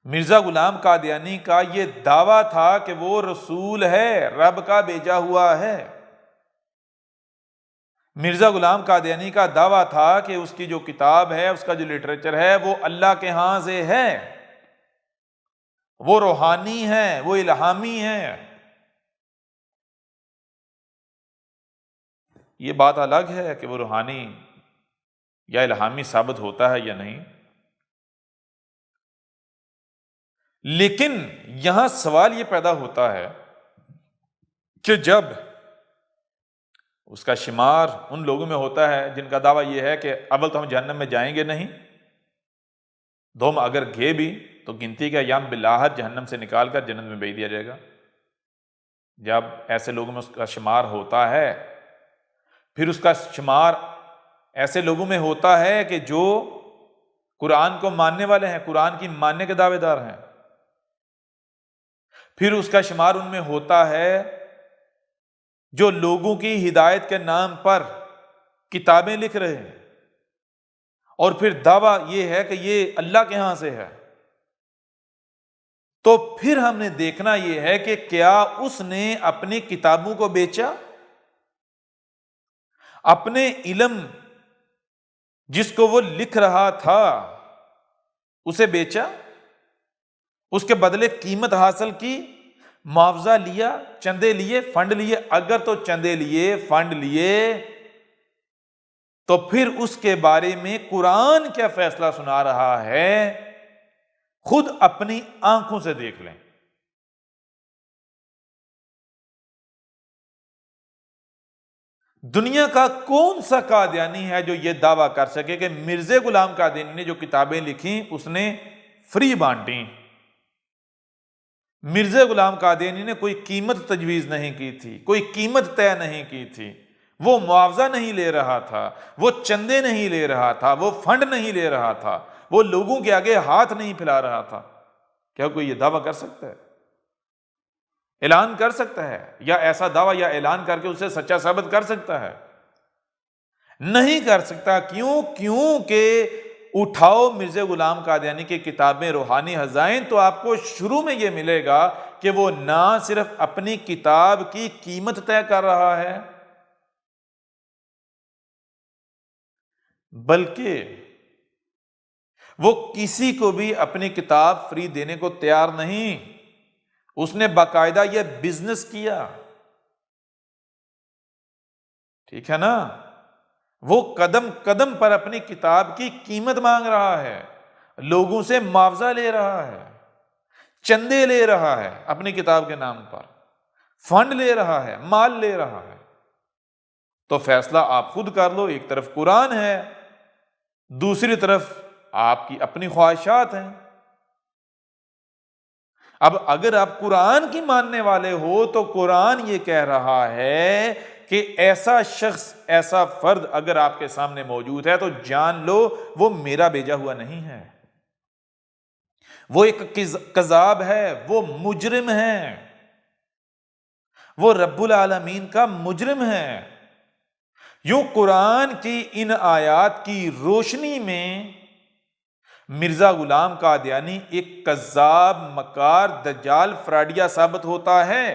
مرزا غلام قادیانی کا یہ دعویٰ تھا کہ وہ رسول ہے، رب کا بھیجا ہوا ہے۔ مرزا غلام قادیانی کا دعویٰ تھا کہ اس کی جو کتاب ہے، اس کا جو لٹریچر ہے، وہ اللہ کے ہاں سے ہے، وہ روحانی ہے، وہ الہامی ہے۔ یہ بات الگ ہے کہ وہ روحانی یا الہامی ثابت ہوتا ہے یا نہیں، لیکن یہاں سوال یہ پیدا ہوتا ہے کہ جب اس کا شمار ان لوگوں میں ہوتا ہے جن کا دعویٰ یہ ہے کہ اول تو ہم جہنم میں جائیں گے نہیں، دوم اگر گئے بھی تو گنتی کا ایام بالآخر جہنم سے نکال کر جنت میں بھیج دیا جائے گا، جب ایسے لوگوں میں اس کا شمار ہوتا ہے، پھر اس کا شمار ایسے لوگوں میں ہوتا ہے کہ جو قرآن کو ماننے والے ہیں، قرآن کی ماننے کے دعوے دار ہیں، پھر اس کا شمار ان میں ہوتا ہے جو لوگوں کی ہدایت کے نام پر کتابیں لکھ رہے ہیں، اور پھر دعویٰ یہ ہے کہ یہ اللہ کے ہاں سے ہے۔ تو پھر ہم نے دیکھنا یہ ہے کہ کیا اس نے اپنی کتابوں کو بیچا؟ اپنے علم جس کو وہ لکھ رہا تھا اسے بیچا، اس کے بدلے قیمت حاصل کی، معاوضہ لیا، چندے لیے، فنڈ لیے؟ اگر تو چندے لیے، فنڈ لیے، تو پھر اس کے بارے میں قرآن کیا فیصلہ سنا رہا ہے خود اپنی آنکھوں سے دیکھ لیں۔ دنیا کا کون سا قادیانی ہے جو یہ دعویٰ کر سکے کہ مرزا غلام قادیانی نے جو کتابیں لکھی اس نے فری بانٹی؟ مرزا غلام قادیانی نے کوئی قیمت تجویز نہیں کی تھی، کوئی قیمت طے نہیں کی تھی، وہ معاوضہ نہیں لے رہا تھا، وہ چندے نہیں لے رہا تھا، وہ فنڈ نہیں لے رہا تھا، وہ لوگوں کے آگے ہاتھ نہیں پھیلا رہا تھا۔ کیا کوئی یہ دعویٰ کر سکتا ہے؟ اعلان کر سکتا ہے؟ یا ایسا دعویٰ یا اعلان کر کے اسے سچا ثابت کر سکتا ہے؟ نہیں کر سکتا۔ کیونکہ اٹھاؤ مرزا غلام قادیانی کی کتابیں روحانی خزائن، تو آپ کو شروع میں یہ ملے گا کہ وہ نہ صرف اپنی کتاب کی قیمت طے کر رہا ہے، بلکہ وہ کسی کو بھی اپنی کتاب فری دینے کو تیار نہیں۔ اس نے باقاعدہ یہ بزنس کیا، ٹھیک ہے نا؟ وہ قدم قدم پر اپنی کتاب کی قیمت مانگ رہا ہے، لوگوں سے معاوضہ لے رہا ہے، چندے لے رہا ہے اپنی کتاب کے نام پر، فنڈ لے رہا ہے، مال لے رہا ہے۔ تو فیصلہ آپ خود کر لو، ایک طرف قرآن ہے، دوسری طرف آپ کی اپنی خواہشات ہیں۔ اب اگر آپ قرآن کی ماننے والے ہو تو قرآن یہ کہہ رہا ہے کہ ایسا شخص، ایسا فرد اگر آپ کے سامنے موجود ہے تو جان لو وہ میرا بھیجا ہوا نہیں ہے، وہ ایک کذاب ہے، وہ مجرم ہے، وہ رب العالمین کا مجرم ہے۔ یوں قرآن کی ان آیات کی روشنی میں مرزا غلام قادیانی ایک کذاب، مکار، دجال، فراڈیا ثابت ہوتا ہے،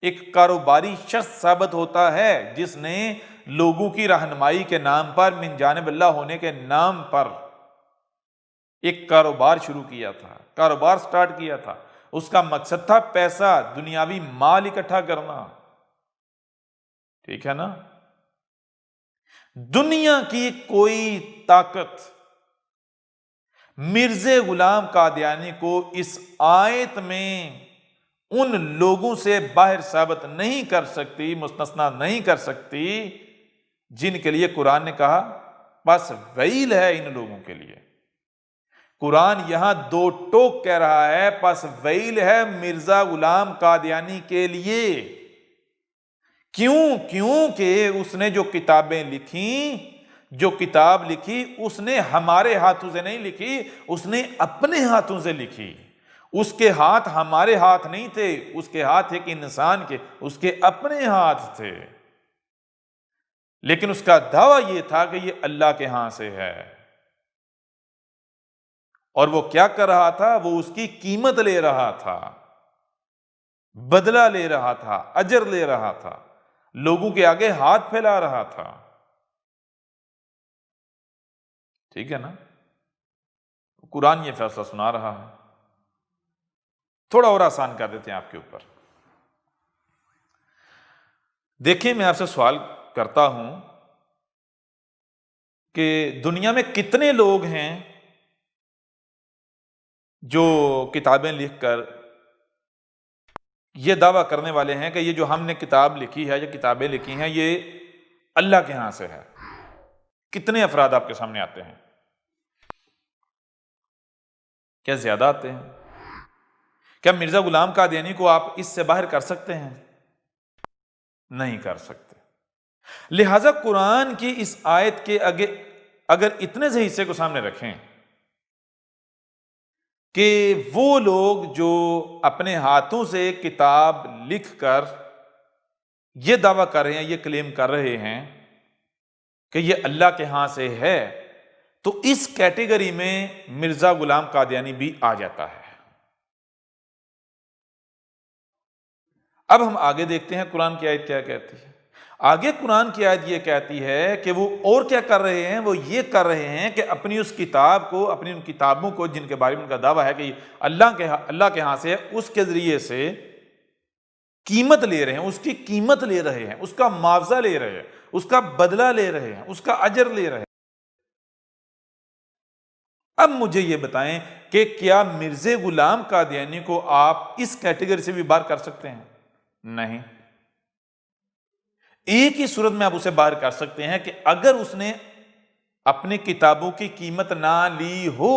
ایک کاروباری شخص ثابت ہوتا ہے جس نے لوگوں کی رہنمائی کے نام پر، من جانب اللہ ہونے کے نام پر ایک کاروبار شروع کیا تھا، کاروبار سٹارٹ کیا تھا۔ اس کا مقصد تھا پیسہ، دنیاوی مال اکٹھا کرنا، ٹھیک ہے نا؟ دنیا کی کوئی طاقت مرزا غلام قادیانی کو اس آیت میں ان لوگوں سے باہر ثابت نہیں کر سکتی، مستثنا نہیں کر سکتی جن کے لیے قرآن نے کہا بس ویل ہے ان لوگوں کے لیے۔ قرآن یہاں دو ٹوک کہہ رہا ہے، پس ویل ہے مرزا غلام قادیانی کے لیے۔ کیونکہ اس نے جو کتابیں لکھیں، جو کتاب لکھی اس نے ہمارے ہاتھوں سے نہیں لکھی، اس نے اپنے ہاتھوں سے لکھی۔ اس کے ہاتھ ہمارے ہاتھ نہیں تھے، اس کے ہاتھ ایک انسان کے، اس کے اپنے ہاتھ تھے، لیکن اس کا دعویٰ یہ تھا کہ یہ اللہ کے ہاں سے ہے۔ اور وہ کیا کر رہا تھا؟ وہ اس کی قیمت لے رہا تھا، بدلہ لے رہا تھا، اجر لے رہا تھا، لوگوں کے آگے ہاتھ پھیلا رہا تھا، ٹھیک ہے نا؟ قرآن یہ فیصلہ سنا رہا ہے۔ تھوڑا اور آسان کر دیتے ہیں آپ کے اوپر۔ دیکھیں، میں آپ سے سوال کرتا ہوں کہ دنیا میں کتنے لوگ ہیں جو کتابیں لکھ کر یہ دعویٰ کرنے والے ہیں کہ یہ جو ہم نے کتاب لکھی ہے، یہ کتابیں لکھی ہیں، یہ اللہ کے ہاں سے ہے؟ کتنے افراد آپ کے سامنے آتے ہیں؟ کیا زیادہ آتے ہیں؟ کیا مرزا غلام قادیانی کو آپ اس سے باہر کر سکتے ہیں؟ نہیں کر سکتے۔ لہذا قرآن کی اس آیت کے اگر اتنے سے حصے کو سامنے رکھیں کہ وہ لوگ جو اپنے ہاتھوں سے کتاب لکھ کر یہ دعویٰ کر رہے ہیں، یہ کلیم کر رہے ہیں کہ یہ اللہ کے ہاں سے ہے، تو اس کیٹیگری میں مرزا غلام قادیانی بھی آ جاتا ہے۔ اب ہم آگے دیکھتے ہیں قرآن کی آیت کیا کہتی ہے۔ آگے قرآن کی آیت یہ کہتی ہے کہ وہ اور کیا کر رہے ہیں، وہ یہ کر رہے ہیں کہ اپنی اس کتاب کو، اپنی ان کتابوں کو جن کے بارے میں ان کا دعویٰ ہے کہ اللہ کے ہاں سے ہے، اس کے ذریعے سے قیمت لے رہے ہیں، اس کی قیمت لے رہے ہیں، اس کا معاوضہ لے رہے ہیں، اس کا بدلہ لے رہے ہیں، اس کا اجر لے رہے ہیں۔ اب مجھے یہ بتائیں کہ کیا مرزا غلام قادیانی کو آپ اس کیٹیگری سے بھی باہر کر سکتے ہیں؟ نہیں۔ ایک ہی صورت میں آپ اسے باہر کر سکتے ہیں کہ اگر اس نے اپنی کتابوں کی قیمت نہ لی ہو،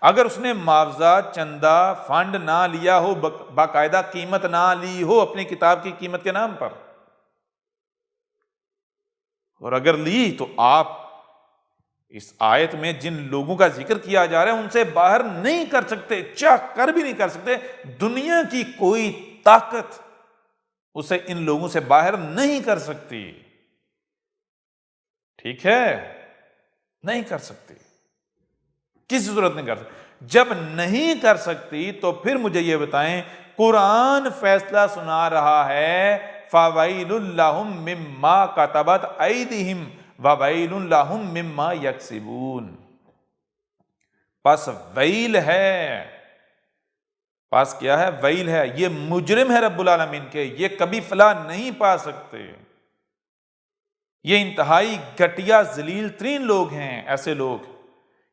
اگر اس نے معاوضہ، چندہ، فنڈ نہ لیا ہو، باقاعدہ قیمت نہ لی ہو اپنی کتاب کی قیمت کے نام پر، اور اگر لی تو آپ اس آیت میں جن لوگوں کا ذکر کیا جا رہا ہے ان سے باہر نہیں کر سکتے، چاہ کر بھی نہیں کر سکتے۔ دنیا کی کوئی طاقت اسے ان لوگوں سے باہر نہیں کر سکتی، ٹھیک ہے؟ نہیں کر سکتی، کسی صورت نہیں کر سکتی۔ جب نہیں کر سکتی تو پھر مجھے یہ بتائیں، قرآن فیصلہ سنا رہا ہے فَوَيْلٌ لَّهُم مِّمَّا كَتَبَتْ أَيْدِيهِمْ وَوَيْلٌ لَّهُم مِّمَّا يَكْسِبُونَ، پس ویل ہے، پس کیا ہے؟ ویل ہے، یہ مجرم ہے رب العالمین کے، یہ کبھی فلاح نہیں پا سکتے، یہ انتہائی گھٹیا ذلیل ترین لوگ ہیں ایسے لوگ۔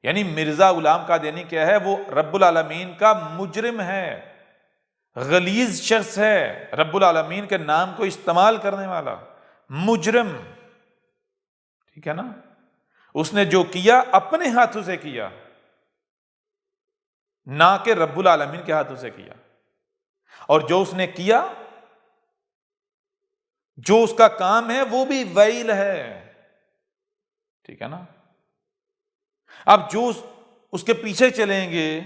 یعنی مرزا غلام قادیانی کیا ہے؟ وہ رب العالمین کا مجرم ہے، غلیظ شخص ہے، رب العالمین کے نام کو استعمال کرنے والا مجرم، ٹھیک ہے نا؟ اس نے جو کیا اپنے ہاتھوں سے کیا، نہ کہ رب العالمین کے ہاتھوں سے کیا، اور جو اس نے کیا، جو اس کا کام ہے وہ بھی ویل ہے، ٹھیک ہے نا؟ اب جو اس کے پیچھے چلیں گے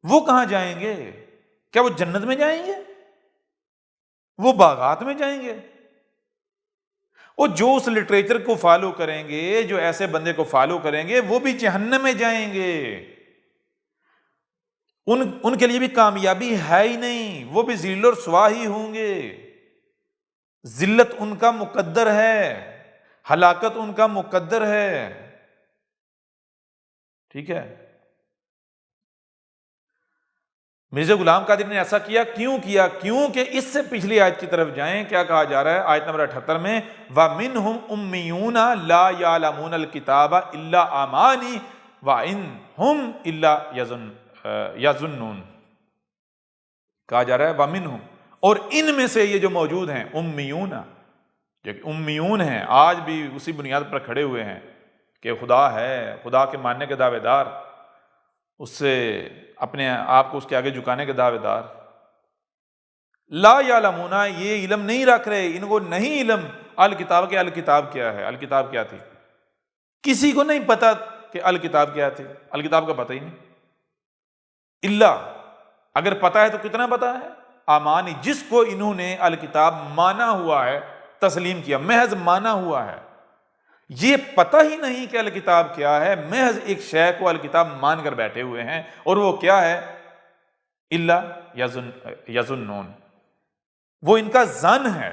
وہ کہاں جائیں گے؟ کیا وہ جنت میں جائیں گے؟ وہ باغات میں جائیں گے؟ وہ جو اس لٹریچر کو فالو کریں گے، جو ایسے بندے کو فالو کریں گے، وہ بھی جہنم میں جائیں گے، ان کے لیے بھی کامیابی ہے ہی نہیں، وہ بھی ذلیل و رسوا ہی ہوں گے، ذلت ان کا مقدر ہے، ہلاکت ان کا مقدر ہے، ٹھیک ہے؟ مرزا غلام قادری نے ایسا کیا، کیوں کیا؟ کیونکہ اس سے پچھلی آیت کی طرف جائیں، کیا کہا جا رہا ہے آیت نمبر 78 میں، وَمِنْهُمْ أُمِّيُّونَ لَا يَعْلَمُونَ الْكِتَابَ إِلَّا أَمَانِي وَإِنْ هُمْ إِلَّا يَظُنُّونَ، کہا جا رہا ہے وَمِنْهُمْ، اور ان میں سے یہ جو موجود ہیں امیون، جو امیون ہیں، آج بھی اسی بنیاد پر کھڑے ہوئے ہیں کہ خدا ہے، خدا کے ماننے کے دعوے دار، اس سے اپنے آپ کو اس کے آگے جھکانے کے دعوے دار، لا یعلمون، یہ علم نہیں رکھ رہے، ان کو نہیں علم الکتاب کے، الکتاب کیا ہے، الکتاب کیا تھی، کسی کو نہیں پتا کہ الکتاب کیا تھی، الکتاب کا پتہ ہی نہیں، اللہ اگر پتا ہے تو کتنا پتا ہے، آمانی، جس کو انہوں نے الکتاب مانا ہوا ہے، تسلیم کیا، محض مانا ہوا ہے، یہ پتہ ہی نہیں کہ الکتاب کیا ہے، محض ایک شے کو الکتاب مان کر بیٹھے ہوئے ہیں، اور وہ کیا ہے؟ اللہ یظنون، وہ ان کا ظن ہے،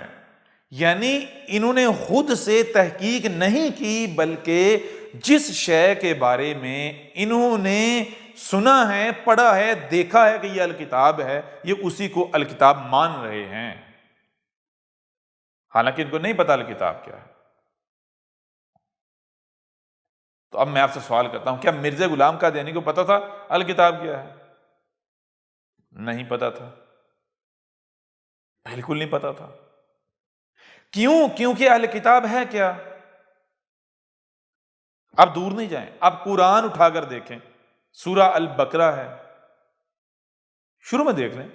یعنی انہوں نے خود سے تحقیق نہیں کی، بلکہ جس شے کے بارے میں انہوں نے سنا ہے، پڑھا ہے، دیکھا ہے کہ یہ الکتاب ہے، یہ اسی کو الکتاب مان رہے ہیں، حالانکہ ان کو نہیں پتا الکتاب کیا ہے۔ تو اب میں آپ سے سوال کرتا ہوں، کیا مرزا غلام قادیانی کو پتا تھا الکتاب کیا ہے؟ نہیں پتا تھا، بالکل نہیں پتا تھا۔ کیوں؟ کیونکہ اہل کتاب ہے کیا؟ اب دور نہیں جائیں، اب قرآن اٹھا کر دیکھیں، سورہ البقرہ ہے، شروع میں دیکھ لیں،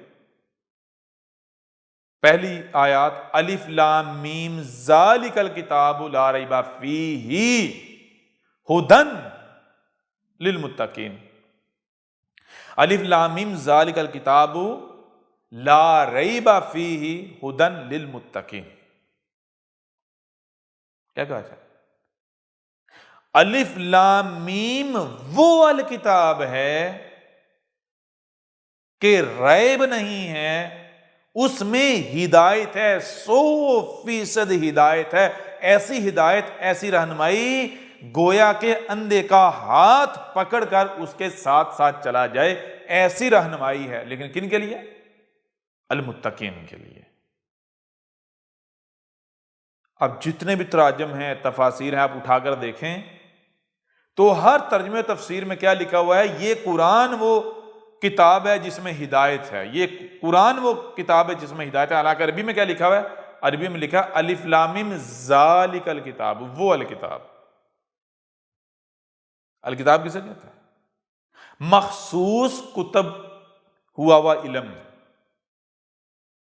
پہلی آیات الف لام میم ذالک الکتاب لا ریب فیہ ھدی للمتقین. الف لام میم ذالک الکتاب لا ریب فیہ ھدی للمتقین. کیا کہا جائے؟ الف لام میم وہ الکتاب ہے کہ ریب نہیں ہے، اس میں ہدایت ہے، 100% ہدایت ہے. ایسی ہدایت، ایسی رہنمائی گویا کہ اندھے کا ہاتھ پکڑ کر اس کے ساتھ ساتھ چلا جائے، ایسی رہنمائی ہے. لیکن کن کے لیے؟ المتقین کے لیے. اب جتنے بھی تراجم ہیں، تفاسیر ہیں، آپ اٹھا کر دیکھیں تو ہر ترجمے تفسیر میں کیا لکھا ہوا ہے؟ یہ قرآن وہ کتاب ہے جس میں ہدایت ہے، یہ قرآن وہ کتاب ہے جس میں ہدایت ہے. حالانکہ عربی میں کیا لکھا ہوا ہے؟ عربی میں لکھا الف لام میم ذالک الکتاب، وہ الکتاب. الکتاب کسے کہتا ہے؟ مخصوص کتب ہوا ہوا علم.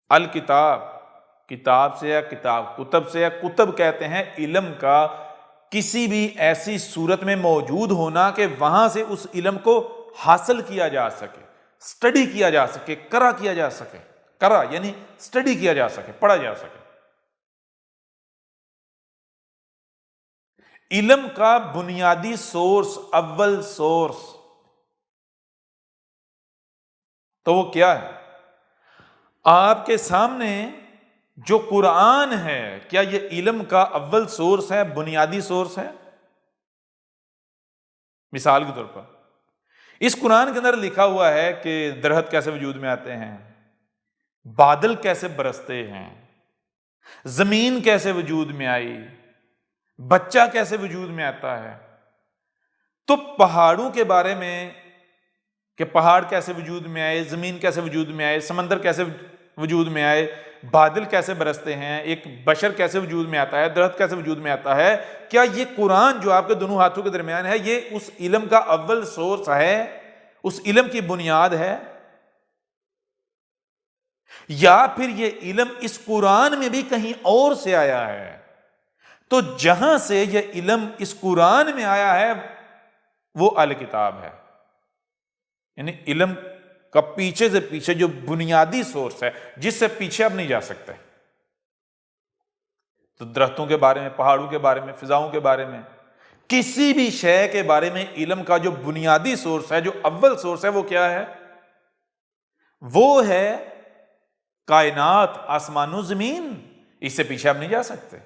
الکتاب کتاب سے یا کتاب، کتب سے یا کتب کہتے ہیں علم کا کسی بھی ایسی صورت میں موجود ہونا کہ وہاں سے اس علم کو حاصل کیا جا سکے، سٹڈی کیا جا سکے، قرأ کیا جا سکے. قرأ یعنی سٹڈی کیا جا سکے، پڑھا جا سکے. علم کا بنیادی سورس، اول سورس تو وہ کیا ہے؟ آپ کے سامنے جو قرآن ہے، کیا یہ علم کا اول سورس ہے، بنیادی سورس ہے؟ مثال کے طور پر اس قرآن کے اندر لکھا ہوا ہے کہ درخت کیسے وجود میں آتے ہیں، بادل کیسے برستے ہیں، زمین کیسے وجود میں آئی، بچہ کیسے وجود میں آتا ہے. تو پہاڑوں کے بارے میں کہ پہاڑ کیسے وجود میں آئے، زمین کیسے وجود میں آئے، سمندر کیسے وجود میں آئے، بادل کیسے برستے ہیں، ایک بشر کیسے وجود میں آتا ہے، درخت کیسے وجود میں آتا ہے، کیا یہ قرآن جو آپ کے دونوں ہاتھوں کے درمیان ہے یہ اس علم کا اول سورس ہے، اس علم کی بنیاد ہے؟ یا پھر یہ علم اس قرآن میں بھی کہیں اور سے آیا ہے؟ تو جہاں سے یہ علم اس قرآن میں آیا ہے وہ الکتاب ہے. یعنی علم کا پیچھے سے پیچھے جو بنیادی سورس ہے جس سے پیچھے اب نہیں جا سکتے. تو درختوں کے بارے میں، پہاڑوں کے بارے میں، فضاؤں کے بارے میں، کسی بھی شے کے بارے میں علم کا جو بنیادی سورس ہے، جو اول سورس ہے، وہ کیا ہے؟ وہ ہے کائنات، آسمان و زمین. اس سے پیچھے آپ نہیں جا سکتے.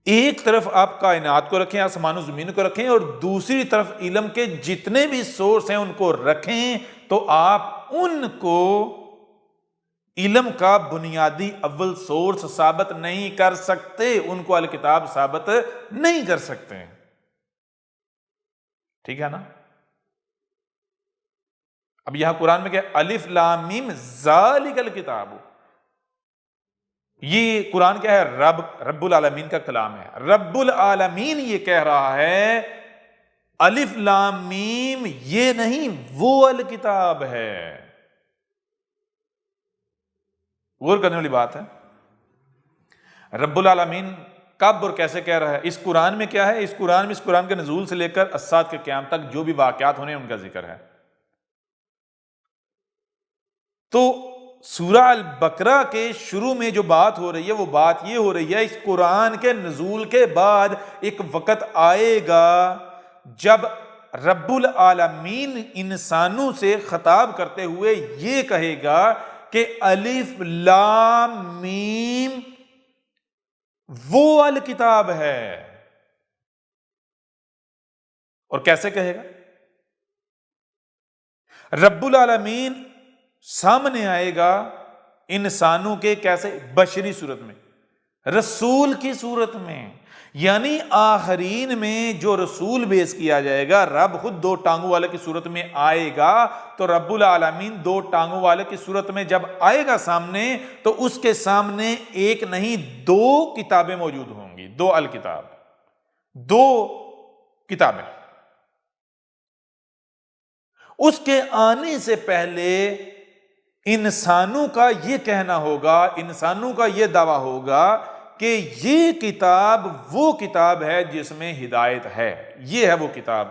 ایک طرف آپ کائنات کو رکھیں، آسمان و زمین کو رکھیں، اور دوسری طرف علم کے جتنے بھی سورس ہیں ان کو رکھیں، تو آپ ان کو علم کا بنیادی اول سورس ثابت نہیں کر سکتے، ان کو الکتاب ثابت نہیں کر سکتے. ٹھیک ہے نا؟ اب یہاں قرآن میں کیا؟ الف لام میم ذالک الکتاب. یہ قرآن کیا ہے؟ رب العالمین کا کلام ہے. رب العالمین یہ کہہ رہا ہے الف لام میم یہ نہیں، وہ الکتاب ہے. غور کرنے والی بات ہے. رب العالمین کب اور کیسے کہہ رہا ہے؟ اس قرآن میں کیا ہے؟ اس قرآن کے نزول سے لے کر الساعۃ کے قیام تک جو بھی واقعات ہونے ہیں ان کا ذکر ہے. تو سورہ البقرہ کے شروع میں جو بات ہو رہی ہے وہ بات یہ ہو رہی ہے اس قرآن کے نزول کے بعد ایک وقت آئے گا جب رب العالمین انسانوں سے خطاب کرتے ہوئے یہ کہے گا کہ الف لام میم وہ الکتاب ہے. اور کیسے کہے گا؟ رب العالمین سامنے آئے گا انسانوں کے، کیسے؟ بشری صورت میں، رسول کی صورت میں. یعنی آخرین میں جو رسول بیس کیا جائے گا، رب خود 2 ٹانگوں والے کی صورت میں آئے گا. تو رب العالمین 2 ٹانگوں والے کی صورت میں جب آئے گا سامنے، تو اس کے سامنے ایک نہیں 2 کتابیں موجود ہوں گی. 2 الکتاب، 2 کتابیں. اس کے آنے سے پہلے انسانوں کا یہ کہنا ہوگا، انسانوں کا یہ دعویٰ ہوگا کہ یہ کتاب وہ کتاب ہے جس میں ہدایت ہے، یہ ہے وہ کتاب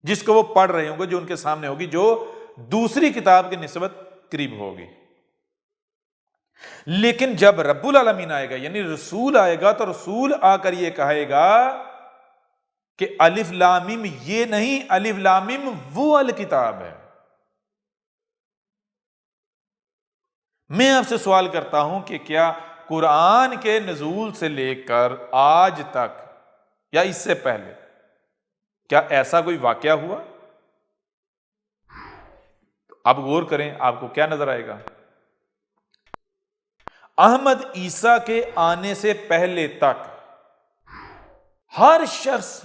جس کو وہ پڑھ رہے ہوں گے، جو ان کے سامنے ہوگی، جو دوسری کتاب کی نسبت قریب ہوگی۔ لیکن جب رب العالمین آئے گا، یعنی رسول آئے گا، تو رسول آ کر یہ کہے گا کہ الف لام میم یہ نہیں، الف لام میم وہ الکتاب ہے۔ میں آپ سے سوال کرتا ہوں کہ کیا قرآن کے نزول سے لے کر آج تک یا اس سے پہلے کیا ایسا کوئی واقعہ ہوا؟ آپ غور کریں، آپ کو کیا نظر آئے گا؟ احمد عیسیٰ کے آنے سے پہلے تک ہر شخص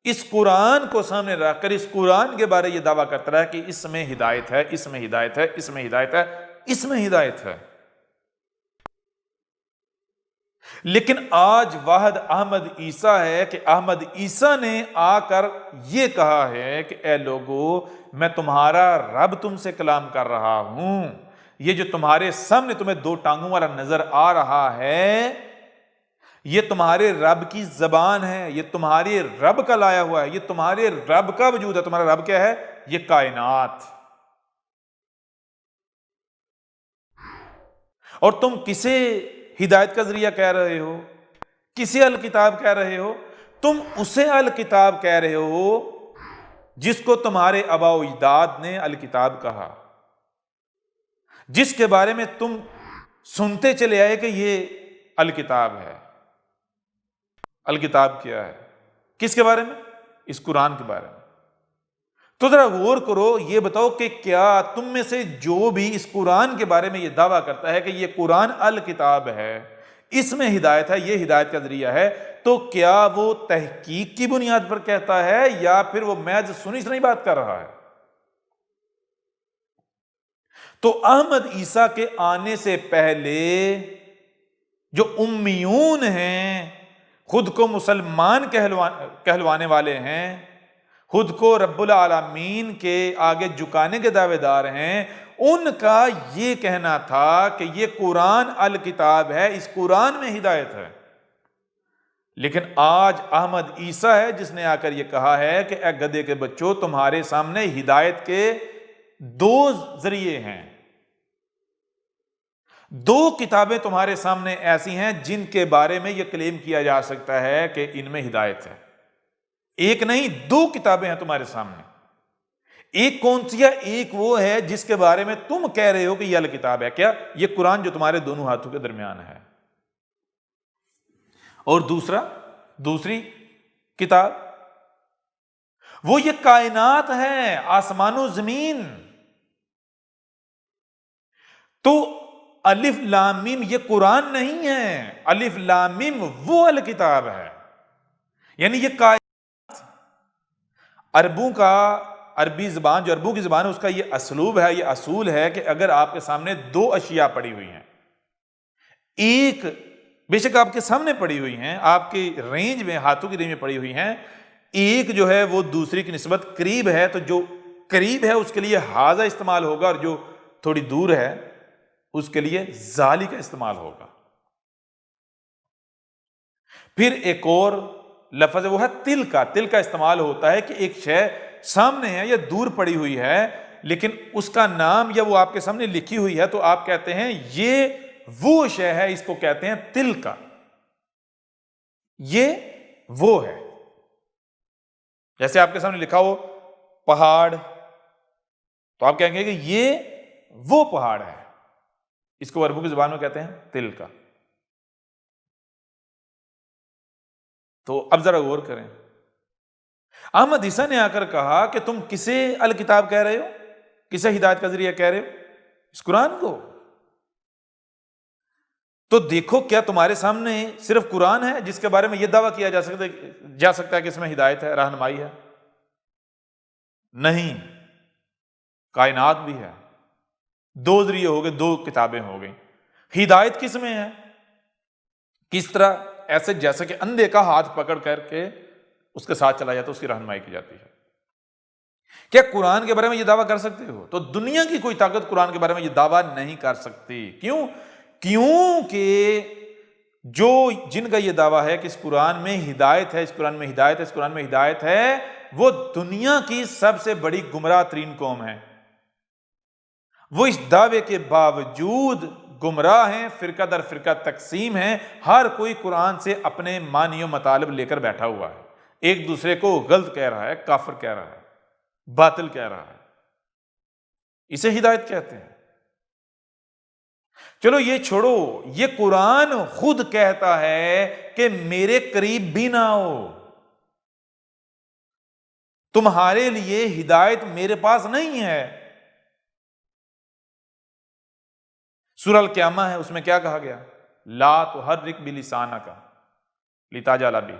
اس قرآن کو سامنے رکھ کر اس قرآن کے بارے یہ دعویٰ کرتا رہا کہ اس میں ہدایت ہے، اس میں ہدایت ہے، اس میں ہدایت ہے، اس میں ہدایت ہے۔ لیکن آج واحد احمد عیسیٰ ہے کہ احمد عیسیٰ نے آ کر یہ کہا ہے کہ اے لوگو، میں تمہارا رب تم سے کلام کر رہا ہوں، یہ جو تمہارے سامنے تمہیں دو ٹانگوں والا نظر آ رہا ہے، یہ تمہارے رب کی زبان ہے، یہ تمہارے رب کا لایا ہوا ہے، یہ تمہارے رب کا وجود ہے۔ تمہارا رب کیا ہے؟ یہ کائنات۔ اور تم کسے ہدایت کا ذریعہ کہہ رہے ہو؟ کسے الکتاب کہہ رہے ہو؟ تم اسے الکتاب کہہ رہے ہو جس کو تمہارے آباء و اجداد نے الکتاب کہا، جس کے بارے میں تم سنتے چلے آئے کہ یہ الکتاب ہے۔ الکتاب کیا ہے؟ کس کے بارے میں؟ اس قرآن کے بارے میں۔ تو ذرا غور کرو، یہ بتاؤ کہ کیا تم میں سے جو بھی اس قرآن کے بارے میں یہ دعویٰ کرتا ہے کہ یہ قرآن الکتاب ہے، اس میں ہدایت ہے، یہ ہدایت کا ذریعہ ہے، تو کیا وہ تحقیق کی بنیاد پر کہتا ہے یا پھر وہ محض سنی سنی بات کر رہا ہے؟ تو احمد عیسیٰ کے آنے سے پہلے جو امیون ہیں، خود کو مسلمان کہلوانے والے ہیں، خود کو رب العالمین کے آگے جھکانے کے دعوے دار ہیں، ان کا یہ کہنا تھا کہ یہ قرآن الکتاب ہے، اس قرآن میں ہدایت ہے۔ لیکن آج احمد عیسیٰ ہے جس نے آ کر یہ کہا ہے کہ اے گدھے کے بچوں، تمہارے سامنے ہدایت کے دو ذریعے ہیں، دو کتابیں تمہارے سامنے ایسی ہیں جن کے بارے میں یہ کلیم کیا جا سکتا ہے کہ ان میں ہدایت ہے۔ ایک نہیں، دو کتابیں ہیں تمہارے سامنے۔ ایک کون سی ہے؟ ایک وہ ہے جس کے بارے میں تم کہہ رہے ہو کہ یہ الکتاب ہے، کیا؟ یہ قرآن جو تمہارے دونوں ہاتھوں کے درمیان ہے۔ اور دوسری کتاب وہ یہ کائنات ہے، آسمان و زمین۔ تو الف لام میم یہ قرآن نہیں ہے، الف لام میم وہ الکتاب ہے، یعنی یہ کائنات۔ عربی زبان جو عربوں کی زبان ہے، اس کا یہ اسلوب ہے، یہ اصول ہے کہ اگر آپ کے سامنے دو اشیاء پڑی ہوئی ہیں، ایک بے شک آپ کے سامنے پڑی ہوئی ہیں، آپ کی رینج میں، ہاتھوں کی رینج میں پڑی ہوئی ہیں، ایک جو ہے وہ دوسری کی نسبت قریب ہے، تو جو قریب ہے اس کے لیے حاذا استعمال ہوگا، اور جو تھوڑی دور ہے اس کے لیے ذالی کا استعمال ہوگا۔ پھر ایک اور لفظ وہ ہے تل کا استعمال ہوتا ہے کہ ایک شے سامنے ہے یا دور پڑی ہوئی ہے، لیکن اس کا نام یا وہ آپ کے سامنے لکھی ہوئی ہے، تو آپ کہتے ہیں یہ وہ شے ہے، اس کو کہتے ہیں تل کا، یہ وہ ہے۔ جیسے آپ کے سامنے لکھا ہو پہاڑ، تو آپ کہیں گے کہ یہ وہ پہاڑ ہے، اس کو عربوں کی زبان میں کہتے ہیں تل کا۔ تو اب ذرا غور کریں، احمد عیسیٰ نے آ کر کہا کہ تم کسے الکتاب کہہ رہے ہو، کسے ہدایت کا ذریعہ کہہ رہے ہو؟ اس قرآن کو۔ تو دیکھو، کیا تمہارے سامنے صرف قرآن ہے جس کے بارے میں یہ دعویٰ کیا جا سکتا ہے کہ اس میں ہدایت ہے، رہنمائی ہے؟ نہیں، کائنات بھی ہے، دو ذریعے ہو گئے، دو کتابیں ہو گئیں۔ ہدایت کس میں ہے؟ کس طرح؟ ایسے جیسے کہ اندھے کا ہاتھ پکڑ کر کے اس کے ساتھ چلا جاتا ہے، اس کی رہنمائی کی جاتی ہے۔ کیا قرآن کے بارے میں یہ دعویٰ کر سکتے ہو؟ تو دنیا کی کوئی طاقت قرآن کے بارے میں یہ دعویٰ نہیں کر سکتی۔ کیونکہ جن کا یہ دعویٰ ہے کہ اس قرآن میں ہدایت ہے، اس قرآن میں ہدایت ہے، اس قرآن میں ہدایت ہے، وہ دنیا کی سب سے بڑی گمراہ ترین قوم ہے۔ وہ اس دعوے کے باوجود گمراہ ہیں، فرقہ در فرقہ تقسیم ہیں، ہر کوئی قرآن سے اپنے معنی و مطالب لے کر بیٹھا ہوا ہے، ایک دوسرے کو غلط کہہ رہا ہے، کافر کہہ رہا ہے، باطل کہہ رہا ہے۔ اسے ہدایت کہتے ہیں۔ چلو یہ چھوڑو، یہ قرآن خود کہتا ہے کہ میرے قریب بھی نہ ہو، تمہارے لیے ہدایت میرے پاس نہیں ہے۔ سورہ القیامہ ہے، اس میں کیا کہا گیا؟ لا تحرک بلسانک لتعجل بہ،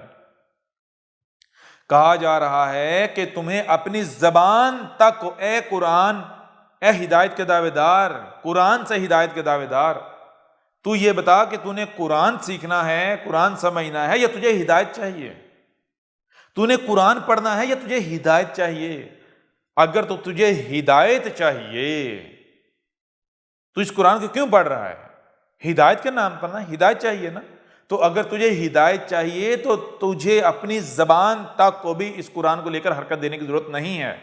کہا جا رہا ہے کہ تمہیں اپنی زبان تک، اے قرآن، اے ہدایت کے دعوے دار، قرآن سے ہدایت کے دعوے دار، تو یہ بتا کہ تو نے قرآن سیکھنا ہے، قرآن سمجھنا ہے، یا تجھے ہدایت چاہیے؟ تو نے قرآن پڑھنا ہے یا تجھے ہدایت چاہیے؟ اگر تو تجھے ہدایت چاہیے تو اس قرآن کو کیوں پڑھ رہا ہے؟ ہدایت کے نام پر نا، ہدایت چاہیے نا۔ تو اگر تجھے ہدایت چاہیے تو تجھے اپنی زبان تک کو بھی اس قرآن کو لے کر حرکت دینے کی ضرورت نہیں ہے۔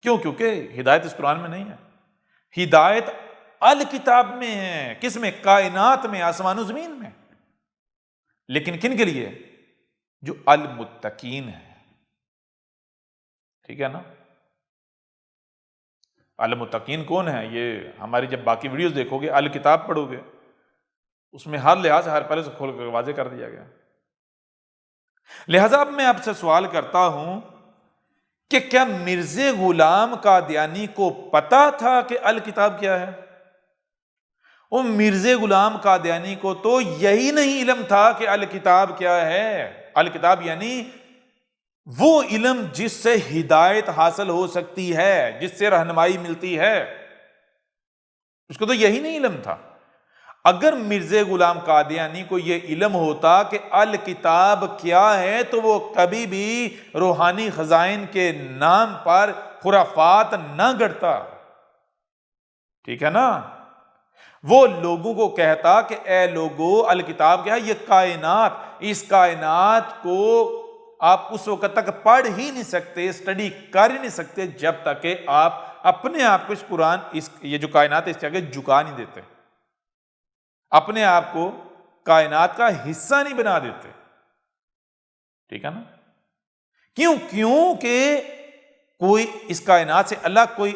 کیوں؟ کیونکہ ہدایت اس قرآن میں نہیں ہے، ہدایت الکتاب میں ہے۔ کس میں؟ کائنات میں، آسمان و زمین میں۔ لیکن کن کے لیے؟ جو المتقین ہے، ٹھیک ہے نا؟ المتقین کون ہے؟ یہ ہماری جب باقی ویڈیوز دیکھو گے، الکتاب پڑھو گے، اس میں ہر لحاظ سے ہر پہلے سے کھول کر واضح کر دیا گیا۔ لہذا اب میں آپ سے سوال کرتا ہوں کہ کیا مرزا غلام قادیانی کو پتا تھا کہ الکتاب کیا ہے؟ وہ مرزا غلام قادیانی کو تو یہی نہیں علم تھا کہ الکتاب کیا ہے۔ الکتاب یعنی وہ علم جس سے ہدایت حاصل ہو سکتی ہے، جس سے رہنمائی ملتی ہے، اس کو تو یہی نہیں علم تھا۔ اگر مرزا غلام قادیانی کو یہ علم ہوتا کہ الکتاب کیا ہے تو وہ کبھی بھی روحانی خزائن کے نام پر خرافات نہ گڑھتا، ٹھیک ہے نا؟ وہ لوگوں کو کہتا کہ اے لوگو، الکتاب کیا ہے؟ یہ کائنات، اس کائنات کو آپ اس وقت تک پڑھ ہی نہیں سکتے، اسٹڈی کر ہی نہیں سکتے جب تک کہ آپ اپنے آپ کو اس قرآن، یہ جو کائنات ہے اس کے آگے جھکا نہیں دیتے، اپنے آپ کو کائنات کا حصہ نہیں بنا دیتے، ٹھیک ہے نا؟ کیونکہ کوئی اس کائنات سے اللہ کوئی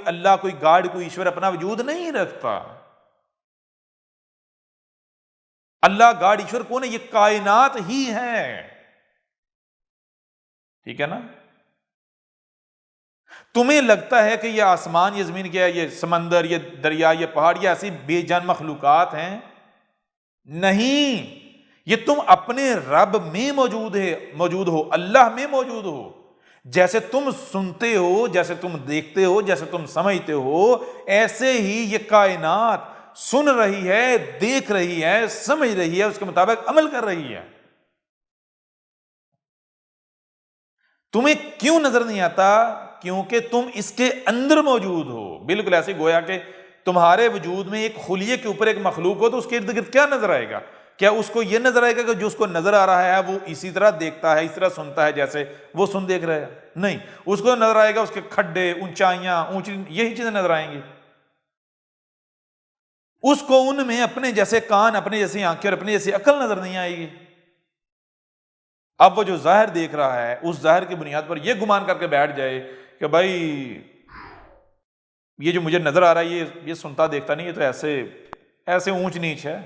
گاڈ، کوئی ایشور اپنا وجود نہیں رکھتا۔ اللہ گاڈ ایشور کون ہے؟ یہ کائنات ہی ہے، ٹھیک ہے نا؟ تمہیں لگتا ہے کہ یہ آسمان، یہ زمین کیا ہے، یہ سمندر، یہ دریا، یہ پہاڑ، یہ ایسی بے جان مخلوقات ہیں؟ نہیں، یہ تم اپنے رب میں موجود ہو، اللہ میں موجود ہو۔ جیسے تم سنتے ہو، جیسے تم دیکھتے ہو، جیسے تم سمجھتے ہو، ایسے ہی یہ کائنات سن رہی ہے، دیکھ رہی ہے، سمجھ رہی ہے، اس کے مطابق عمل کر رہی ہے۔ تمہیں کیوں نظر نہیں آتا؟ کیونکہ تم اس کے اندر موجود ہو۔ بالکل ایسے گویا کہ تمہارے وجود میں ایک خلیے کے اوپر ایک مخلوق ہو تو اس کے ارد گرد کیا نظر آئے گا؟ کیا اس کو یہ نظر آئے گا کہ جو اس کو نظر آ رہا ہے وہ اسی طرح دیکھتا ہے، اس طرح سنتا ہے جیسے وہ سن دیکھ رہا ہے؟ نہیں، اس کو نظر آئے گا اس کے کھڈے، اونچائیاں، اونچی، یہی چیزیں نظر آئیں گی۔ اس کو ان میں اپنے جیسے کان، اپنے جیسی آنکھیں اور اپنی جیسی عقل نظر نہیں آئے گی۔ اب وہ جو ظاہر دیکھ رہا ہے، اس ظاہر کی بنیاد پر یہ گمان کر کے بیٹھ جائے کہ بھائی یہ جو مجھے نظر آ رہا ہے یہ سنتا دیکھتا نہیں، یہ تو ایسے اونچ نیچ ہے،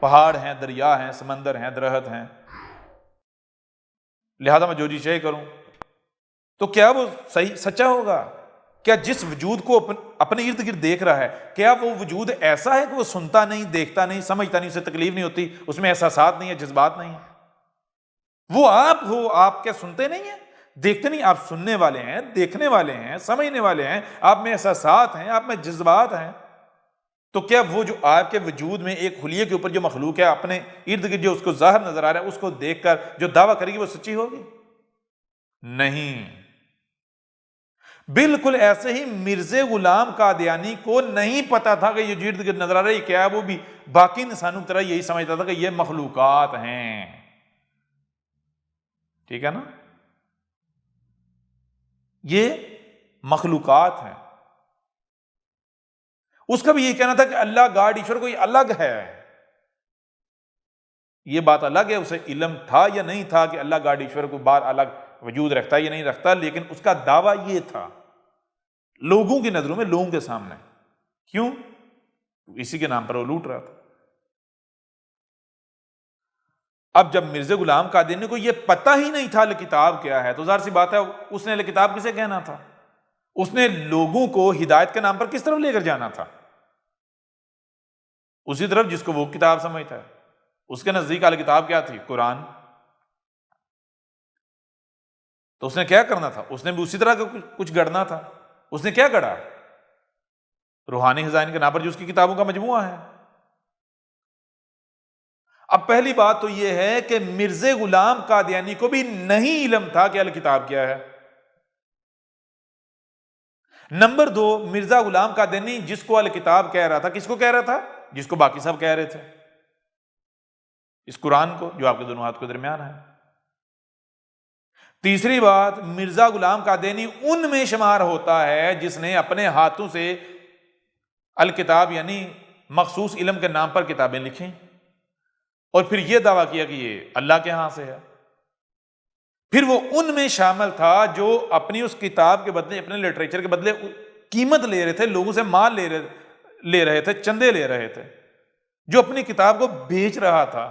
پہاڑ ہیں، دریا ہیں، سمندر ہیں، درخت ہیں، لہذا میں جو جی چاہے کروں۔ تو کیا وہ صحیح سچا ہوگا؟ کیا جس وجود کو اپنے ارد گرد دیکھ رہا ہے، کیا وہ وجود ایسا ہے کہ وہ سنتا نہیں، دیکھتا نہیں، سمجھتا نہیں، اسے تکلیف نہیں ہوتی، اس میں احساسات نہیں ہے، جذبات نہیں ہیں؟ وہ آپ ہو، آپ کیا سنتے نہیں ہیں، دیکھتے نہیں؟ آپ سننے والے ہیں، دیکھنے والے ہیں، سمجھنے والے ہیں، آپ میں احساسات ہیں، آپ میں جذبات ہیں۔ تو کیا وہ جو آپ کے وجود میں ایک خلیے کے اوپر جو مخلوق ہے، اپنے ارد گرد جو اس کو ظاہر نظر آ رہا ہے، اس کو دیکھ کر جو دعویٰ کرے گی وہ سچی ہوگی؟ نہیں۔ بالکل ایسے ہی مرزا غلام قادیانی کو نہیں پتا تھا کہ یہ جو ارد گرد نظر آ رہا ہے یہ کیا ہے، وہ بھی باقی انسانوں کی طرح یہی سمجھتا تھا کہ یہ مخلوقات ہیں، ٹھیک ہے نا، یہ مخلوقات ہیں۔ اس کا بھی یہ کہنا تھا کہ اللہ گاڈ ایشور کوئی الگ ہے، یہ بات الگ ہے، اسے علم تھا یا نہیں تھا کہ اللہ گاڈ ایشور کو بار الگ وجود رکھتا ہے یا نہیں رکھتا، لیکن اس کا دعویٰ یہ تھا لوگوں کی نظروں میں، لوگوں کے سامنے۔ کیوں؟ اسی کے نام پر وہ لوٹ رہا تھا۔ اب جب مرزا غلام قادیانی کو یہ پتہ ہی نہیں تھا الکتاب کیا ہے، تو ظاہر سی بات ہے اس نے الکتاب کسے کہنا تھا؟ اس نے لوگوں کو ہدایت کے نام پر کس طرف لے کر جانا تھا؟ اسی طرف جس کو وہ کتاب سمجھتا ہے۔ اس کے نزدیک الکتاب کیا تھی؟ قرآن۔ تو اس نے کیا کرنا تھا؟ اس نے بھی اسی طرح کا کچھ گڑنا تھا۔ اس نے کیا گڑا؟ روحانی خزائن کے نام پر جو اس کی کتابوں کا مجموعہ ہے۔ اب پہلی بات تو یہ ہے کہ مرزا غلام قادیانی کو بھی نہیں علم تھا کہ الکتاب کیا ہے۔ نمبر دو، مرزا غلام قادیانی جس کو الکتاب کہہ رہا تھا، کس کو کہہ رہا تھا؟ جس کو باقی سب کہہ رہے تھے، اس قرآن کو جو آپ کے دونوں ہاتھ کے درمیان ہے۔ تیسری بات، مرزا غلام قادیانی ان میں شمار ہوتا ہے جس نے اپنے ہاتھوں سے الکتاب یعنی مخصوص علم کے نام پر کتابیں لکھیں اور پھر یہ دعویٰ کیا کہ یہ اللہ کے ہاں سے ہے۔ پھر وہ ان میں شامل تھا جو اپنی اس کتاب کے بدلے، اپنے لٹریچر کے بدلے قیمت لے رہے تھے، لوگوں سے مال لے رہے تھے، چندے لے رہے تھے، جو اپنی کتاب کو بیچ رہا تھا،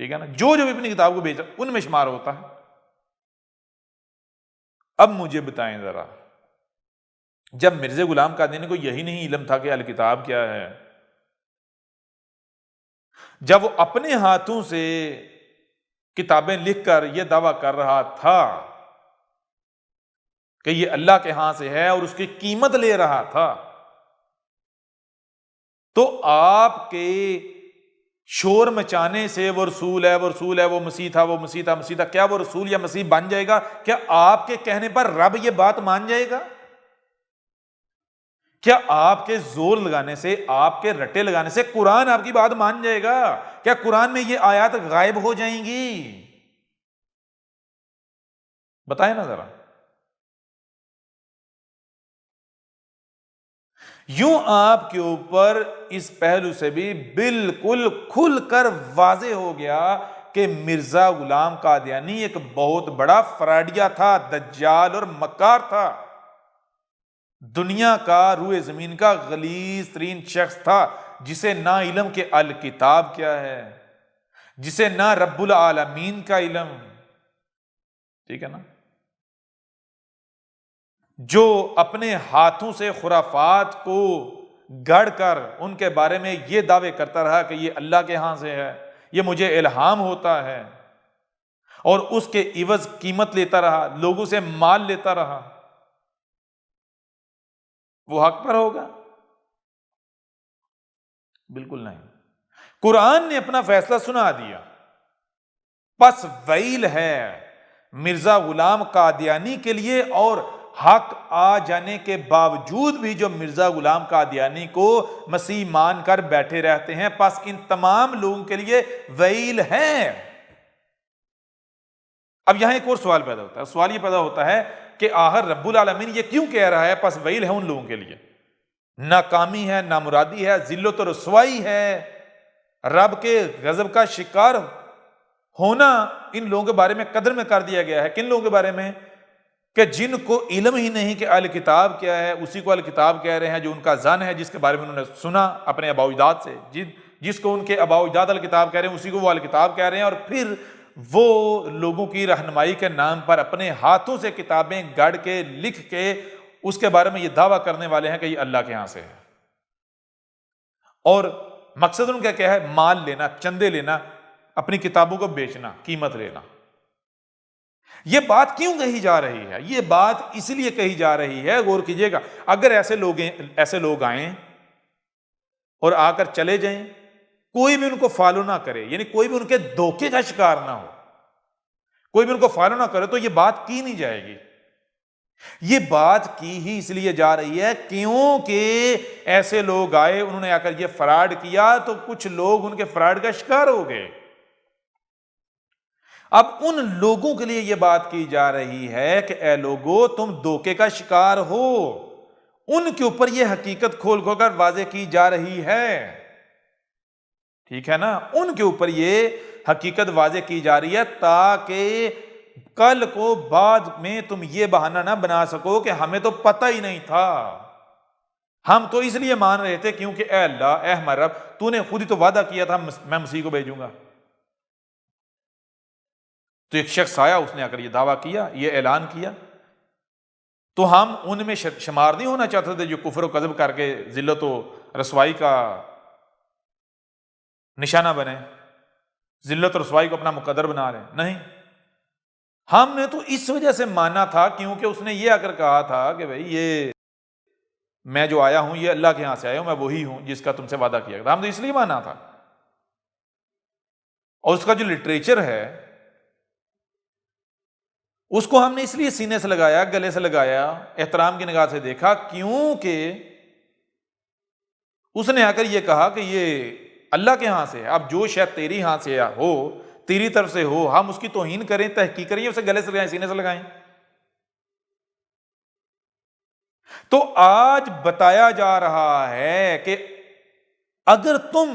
ٹھیک ہے نا، جو بھی اپنی کتاب کو بیچ رہا ان میں شمار ہوتا ہے۔ اب مجھے بتائیں ذرا، جب مرزا غلام قادیانی کو یہی نہیں علم تھا کہ الکتاب کیا ہے، جب وہ اپنے ہاتھوں سے کتابیں لکھ کر یہ دعویٰ کر رہا تھا کہ یہ اللہ کے ہاں سے ہے اور اس کی قیمت لے رہا تھا، تو آپ کے شور مچانے سے وہ رسول ہے، وہ رسول ہے، وہ مسیح تھا، وہ مسیح تھا، مسیح تھا، کیا وہ رسول یا مسیح بن جائے گا؟ کیا آپ کے کہنے پر رب یہ بات مان جائے گا؟ کیا آپ کے زور لگانے سے، آپ کے رٹے لگانے سے قرآن آپ کی بات مان جائے گا؟ کیا قرآن میں یہ آیات غائب ہو جائیں گی؟ بتائیں نا ذرا۔ یوں آپ کے اوپر اس پہلو سے بھی بالکل کھل کر واضح ہو گیا کہ مرزا غلام قادیانی ایک بہت بڑا فراڈیا تھا، دجال اور مکار تھا، دنیا کا، روئے زمین کا غلیظ ترین شخص تھا، جسے نہ علم کے الکتاب کیا ہے، جسے نہ رب العالمین کا علم، ٹھیک ہے نا، جو اپنے ہاتھوں سے خرافات کو گڑھ کر ان کے بارے میں یہ دعوے کرتا رہا کہ یہ اللہ کے ہاں سے ہے، یہ مجھے الہام ہوتا ہے، اور اس کے عوض قیمت لیتا رہا، لوگوں سے مال لیتا رہا، وہ حق پر ہوگا؟ بالکل نہیں۔ قرآن نے اپنا فیصلہ سنا دیا، پس ویل ہے مرزا غلام قادیانی کے لیے، اور حق آ جانے کے باوجود بھی جو مرزا غلام قادیانی کو مسیح مان کر بیٹھے رہتے ہیں، پس ان تمام لوگوں کے لیے ویل ہے۔ اب یہاں ایک اور سوال پیدا ہوتا ہے، سوال یہ پیدا ہوتا ہے کہ آخر رب العالمین یہ کیوں کہہ رہا ہے پس ویل ہے ان لوگوں کے لیے؟ ناکامی ہے، نامرادی ہے، ذلت و رسوائی ہے، رب کے غضب کا شکار ہونا ان لوگوں کے بارے میں قدر میں کر دیا گیا ہے۔ کن لوگوں کے بارے میں؟ کہ جن کو علم ہی نہیں کہ الکتاب کیا ہے، اسی کو الکتاب کہہ رہے ہیں، جو ان کا ظن ہے، جس کے بارے میں انہوں نے سنا اپنے آباء و اجداد سے، جس کو ان کے آباء و اجداد الکتاب کہہ رہے ہیں، اسی کو وہ الکتاب کہہ رہے ہیں، اور پھر وہ لوگوں کی رہنمائی کے نام پر اپنے ہاتھوں سے کتابیں گڑھ کے لکھ کے اس کے بارے میں یہ دعویٰ کرنے والے ہیں کہ یہ اللہ کے ہاں سے ہے، اور مقصد ان کا کیا ہے؟ مال لینا، چندے لینا، اپنی کتابوں کو بیچنا، قیمت لینا۔ یہ بات کیوں کہی جا رہی ہے؟ یہ بات اس لیے کہی جا رہی ہے، غور کیجئے گا، اگر ایسے لوگ آئیں اور آ کر چلے جائیں، کوئی بھی ان کو فالو نہ کرے، یعنی کوئی بھی ان کے دھوکے کا شکار نہ ہو، کوئی بھی ان کو فالو نہ کرے، تو یہ بات کی نہیں جائے گی یہ بات کی ہی اس لیے جا رہی ہے کیونکہ ایسے لوگ آئے، انہوں نے آ کر یہ فراڈ کیا تو کچھ لوگ ان کے فراڈ کا شکار ہو گئے۔ اب ان لوگوں کے لیے یہ بات کی جا رہی ہے کہ اے لوگو تم دھوکے کا شکار ہو، ان کے اوپر یہ حقیقت کھول کھول کر واضح کی جا رہی ہے، ٹھیک ہے نا، ان کے اوپر یہ حقیقت واضح کی جا رہی ہے تاکہ کل کو بعد میں تم یہ بہانہ نہ بنا سکو کہ ہمیں تو پتہ ہی نہیں تھا، ہم تو اس لیے مان رہے تھے کیونکہ اے اللہ، اے ہمارا رب، تو نے خود ہی تو وعدہ کیا تھا میں مسیح کو بھیجوں گا۔ تو ایک شخص آیا، اس نے آ کر یہ دعویٰ کیا، یہ اعلان کیا، تو ہم ان میں شمار نہیں ہونا چاہتے تھے جو کفر و کذب کر کے ذلت و رسوائی کا نشانہ بنے، ذلت و رسوائی کو اپنا مقدر بنا لیں، نہیں، ہم نے تو اس وجہ سے مانا تھا کیونکہ اس نے یہ آ کر کہا تھا کہ بھئی یہ میں جو آیا ہوں یہ اللہ کے ہاں سے آیا ہوں، میں وہی ہوں جس کا تم سے وعدہ کیا تھا، ہم تو اس لیے مانا تھا۔ اور اس کا جو لٹریچر ہے اس کو ہم نے اس لیے سینے سے لگایا، گلے سے لگایا، احترام کی نگاہ سے دیکھا کیونکہ اس نے آ کر یہ کہا کہ یہ اللہ کے ہاں سے ہے، اب جو شاید تیری ہاں سے ہو، تیری طرف سے ہو، ہم اس کی توہین کریں، تحقیق کریں، اسے گلے سے لگائیں، سینے سے لگائیں؟ تو آج بتایا جا رہا ہے کہ اگر تم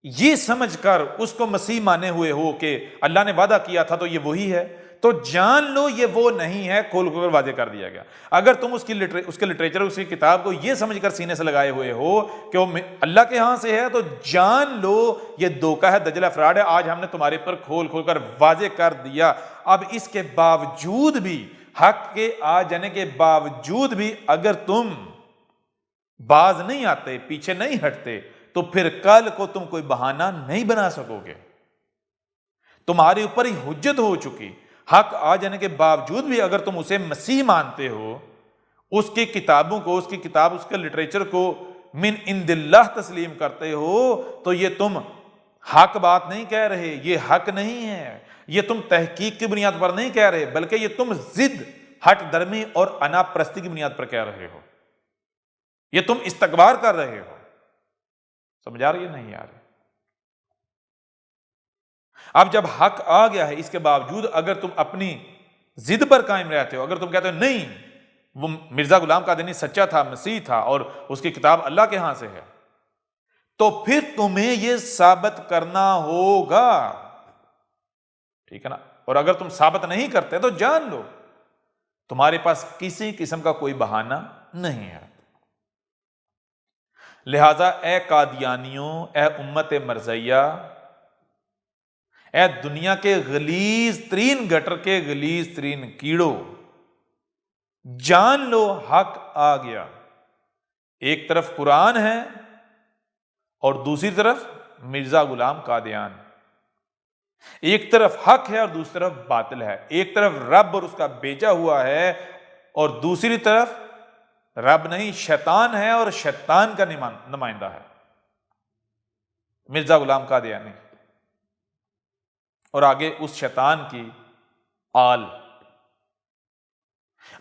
یہ سمجھ کر اس کو مسیح مانے ہوئے ہو کہ اللہ نے وعدہ کیا تھا تو یہ وہی ہے، تو جان لو یہ وہ نہیں ہے، کھول کھول کر واضح کر دیا گیا۔ اگر تم اس کے لٹریچر، اس کی کتاب کو یہ سمجھ کر سینے سے لگائے ہوئے ہو کہ وہ اللہ کے ہاں سے ہے، تو جان لو یہ دھوکہ ہے، دجلہ فراڈ ہے۔ آج ہم نے تمہارے پر کھول کھول کر واضح کر دیا۔ اب اس کے باوجود بھی، حق کے آ جانے کے باوجود بھی اگر تم باز نہیں آتے، پیچھے نہیں ہٹتے، تو پھر کل کو تم کوئی بہانہ نہیں بنا سکو گے، تمہارے اوپر ہی حجت ہو چکی۔ حق آ جانے کے باوجود بھی اگر تم اسے مسیح مانتے ہو، اس کی کتابوں کو، اس کی کتاب، اس کے لٹریچر کو من عند اللہ تسلیم کرتے ہو، تو یہ تم حق بات نہیں کہہ رہے، یہ حق نہیں ہے، یہ تم تحقیق کی بنیاد پر نہیں کہہ رہے، بلکہ یہ تم ضد، ہٹ درمی اور انا پرستی کی بنیاد پر کہہ رہے ہو، یہ تم استکبار کر رہے ہو۔ سمجھ آ رہی ہے نہیں آ رہی؟ اب جب حق آ گیا ہے، اس کے باوجود اگر تم اپنی ضد پر قائم رہتے ہو، اگر تم کہتے ہو نہیں وہ مرزا غلام قادیانی سچا تھا، مسیح تھا، اور اس کی کتاب اللہ کے ہاں سے ہے، تو پھر تمہیں یہ ثابت کرنا ہوگا، ٹھیک ہے نا؟ اور اگر تم ثابت نہیں کرتے تو جان لو تمہارے پاس کسی قسم کا کوئی بہانہ نہیں ہے۔ لہذا اے قادیانیوں، اے امت مرزیہ، اے دنیا کے غلیظ ترین گٹر کے غلیظ ترین کیڑوں، جان لو حق آ گیا۔ ایک طرف قرآن ہے اور دوسری طرف مرزا غلام قادیان، ایک طرف حق ہے اور دوسری طرف باطل ہے، ایک طرف رب اور اس کا بھیجا ہوا ہے اور دوسری طرف رب نہیں، شیطان ہے اور شیطان کا نمائندہ ہے مرزا غلام قادیانی، اور آگے اس شیطان کی آل۔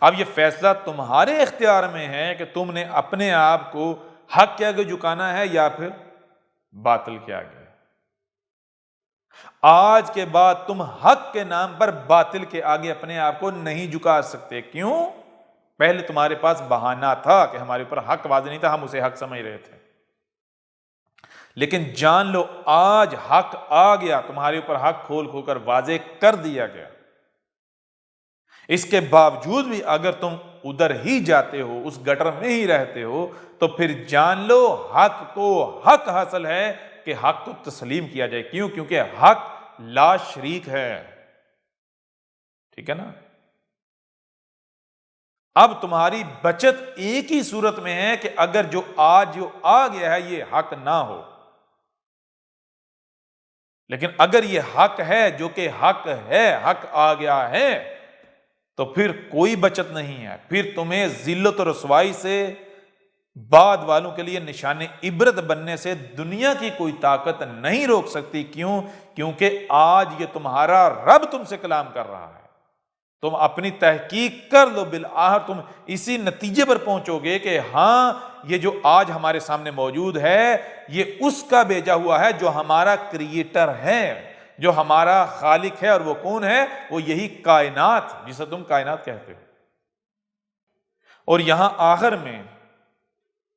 اب یہ فیصلہ تمہارے اختیار میں ہے کہ تم نے اپنے آپ کو حق کے آگے جھکانا ہے یا پھر باطل کے آگے۔ آج کے بعد تم حق کے نام پر باطل کے آگے اپنے آپ کو نہیں جھکا سکتے۔ کیوں؟ پہلے تمہارے پاس بہانہ تھا کہ ہمارے اوپر حق واضح نہیں تھا، ہم اسے حق سمجھ رہے تھے، لیکن جان لو آج حق آ گیا، تمہارے اوپر حق کھول کھول کر واضح کر دیا گیا۔ اس کے باوجود بھی اگر تم ادھر ہی جاتے ہو، اس گٹر میں ہی رہتے ہو، تو پھر جان لو حق کو حق حاصل ہے کہ حق کو تسلیم کیا جائے۔ کیوں؟ کیونکہ حق لا شریک ہے، ٹھیک ہے نا؟ اب تمہاری بچت ایک ہی صورت میں ہے کہ اگر جو آ گیا ہے یہ حق نہ ہو، لیکن اگر یہ حق ہے، جو کہ حق ہے، حق آ گیا ہے، تو پھر کوئی بچت نہیں ہے، پھر تمہیں ذلت و رسوائی سے، بعد والوں کے لیے نشان عبرت بننے سے دنیا کی کوئی طاقت نہیں روک سکتی۔ کیوں؟ کیونکہ آج یہ تمہارا رب تم سے کلام کر رہا ہے، تم اپنی تحقیق کر لو، بالآخر تم اسی نتیجے پر پہنچو گے کہ ہاں یہ جو آج ہمارے سامنے موجود ہے یہ اس کا بھیجا ہوا ہے جو ہمارا کریٹر ہے، جو ہمارا خالق ہے، اور وہ کون ہے؟ وہ یہی کائنات جسے تم کائنات کہتے ہو۔ اور یہاں آخر میں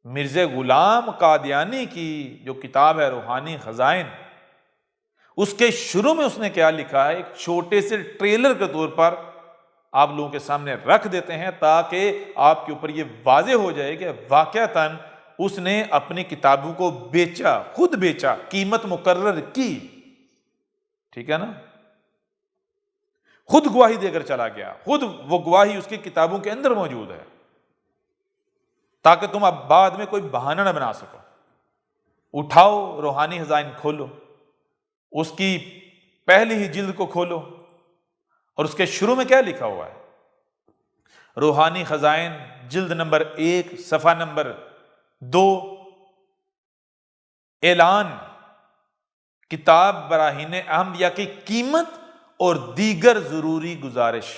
مرزا غلام قادیانی کی جو کتاب ہے روحانی خزائن، اس کے شروع میں اس نے کیا لکھا ہے، ایک چھوٹے سے ٹریلر کے طور پر آپ لوگوں کے سامنے رکھ دیتے ہیں تاکہ آپ کے اوپر یہ واضح ہو جائے کہ واقعتاً اس نے اپنی کتابوں کو بیچا، خود بیچا، قیمت مقرر کی، ٹھیک ہے نا، خود گواہی دے کر چلا گیا، خود وہ گواہی اس کی کتابوں کے اندر موجود ہے، تاکہ تم اب بعد میں کوئی بہانہ نہ بنا سکو۔ اٹھاؤ روحانی خزائن کھولو، اس کی پہلی ہی جلد کو کھولو، اور اس کے شروع میں کیا لکھا ہوا ہے؟ روحانی خزائن جلد نمبر 1 صفحہ نمبر 2، اعلان کتاب براہین احمدیہ کی قیمت اور دیگر ضروری گزارش۔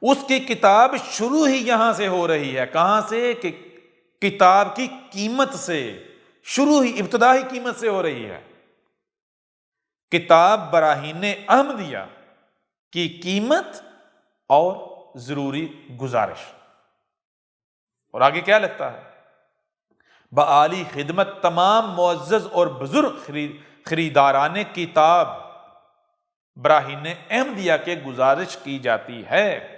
اس کی کتاب شروع ہی یہاں سے ہو رہی ہے، کہاں سے؟ کہ کتاب کی قیمت سے، شروع ہی ابتدائی قیمت سے ہو رہی ہے۔ کتاب براہین احمدیہ کی قیمت اور ضروری گزارش۔ اور آگے کیا لگتا ہے؟ بعالی خدمت تمام معزز اور بزرگ خریداران کتاب براہین احمدیہ کے گزارش کی جاتی ہے۔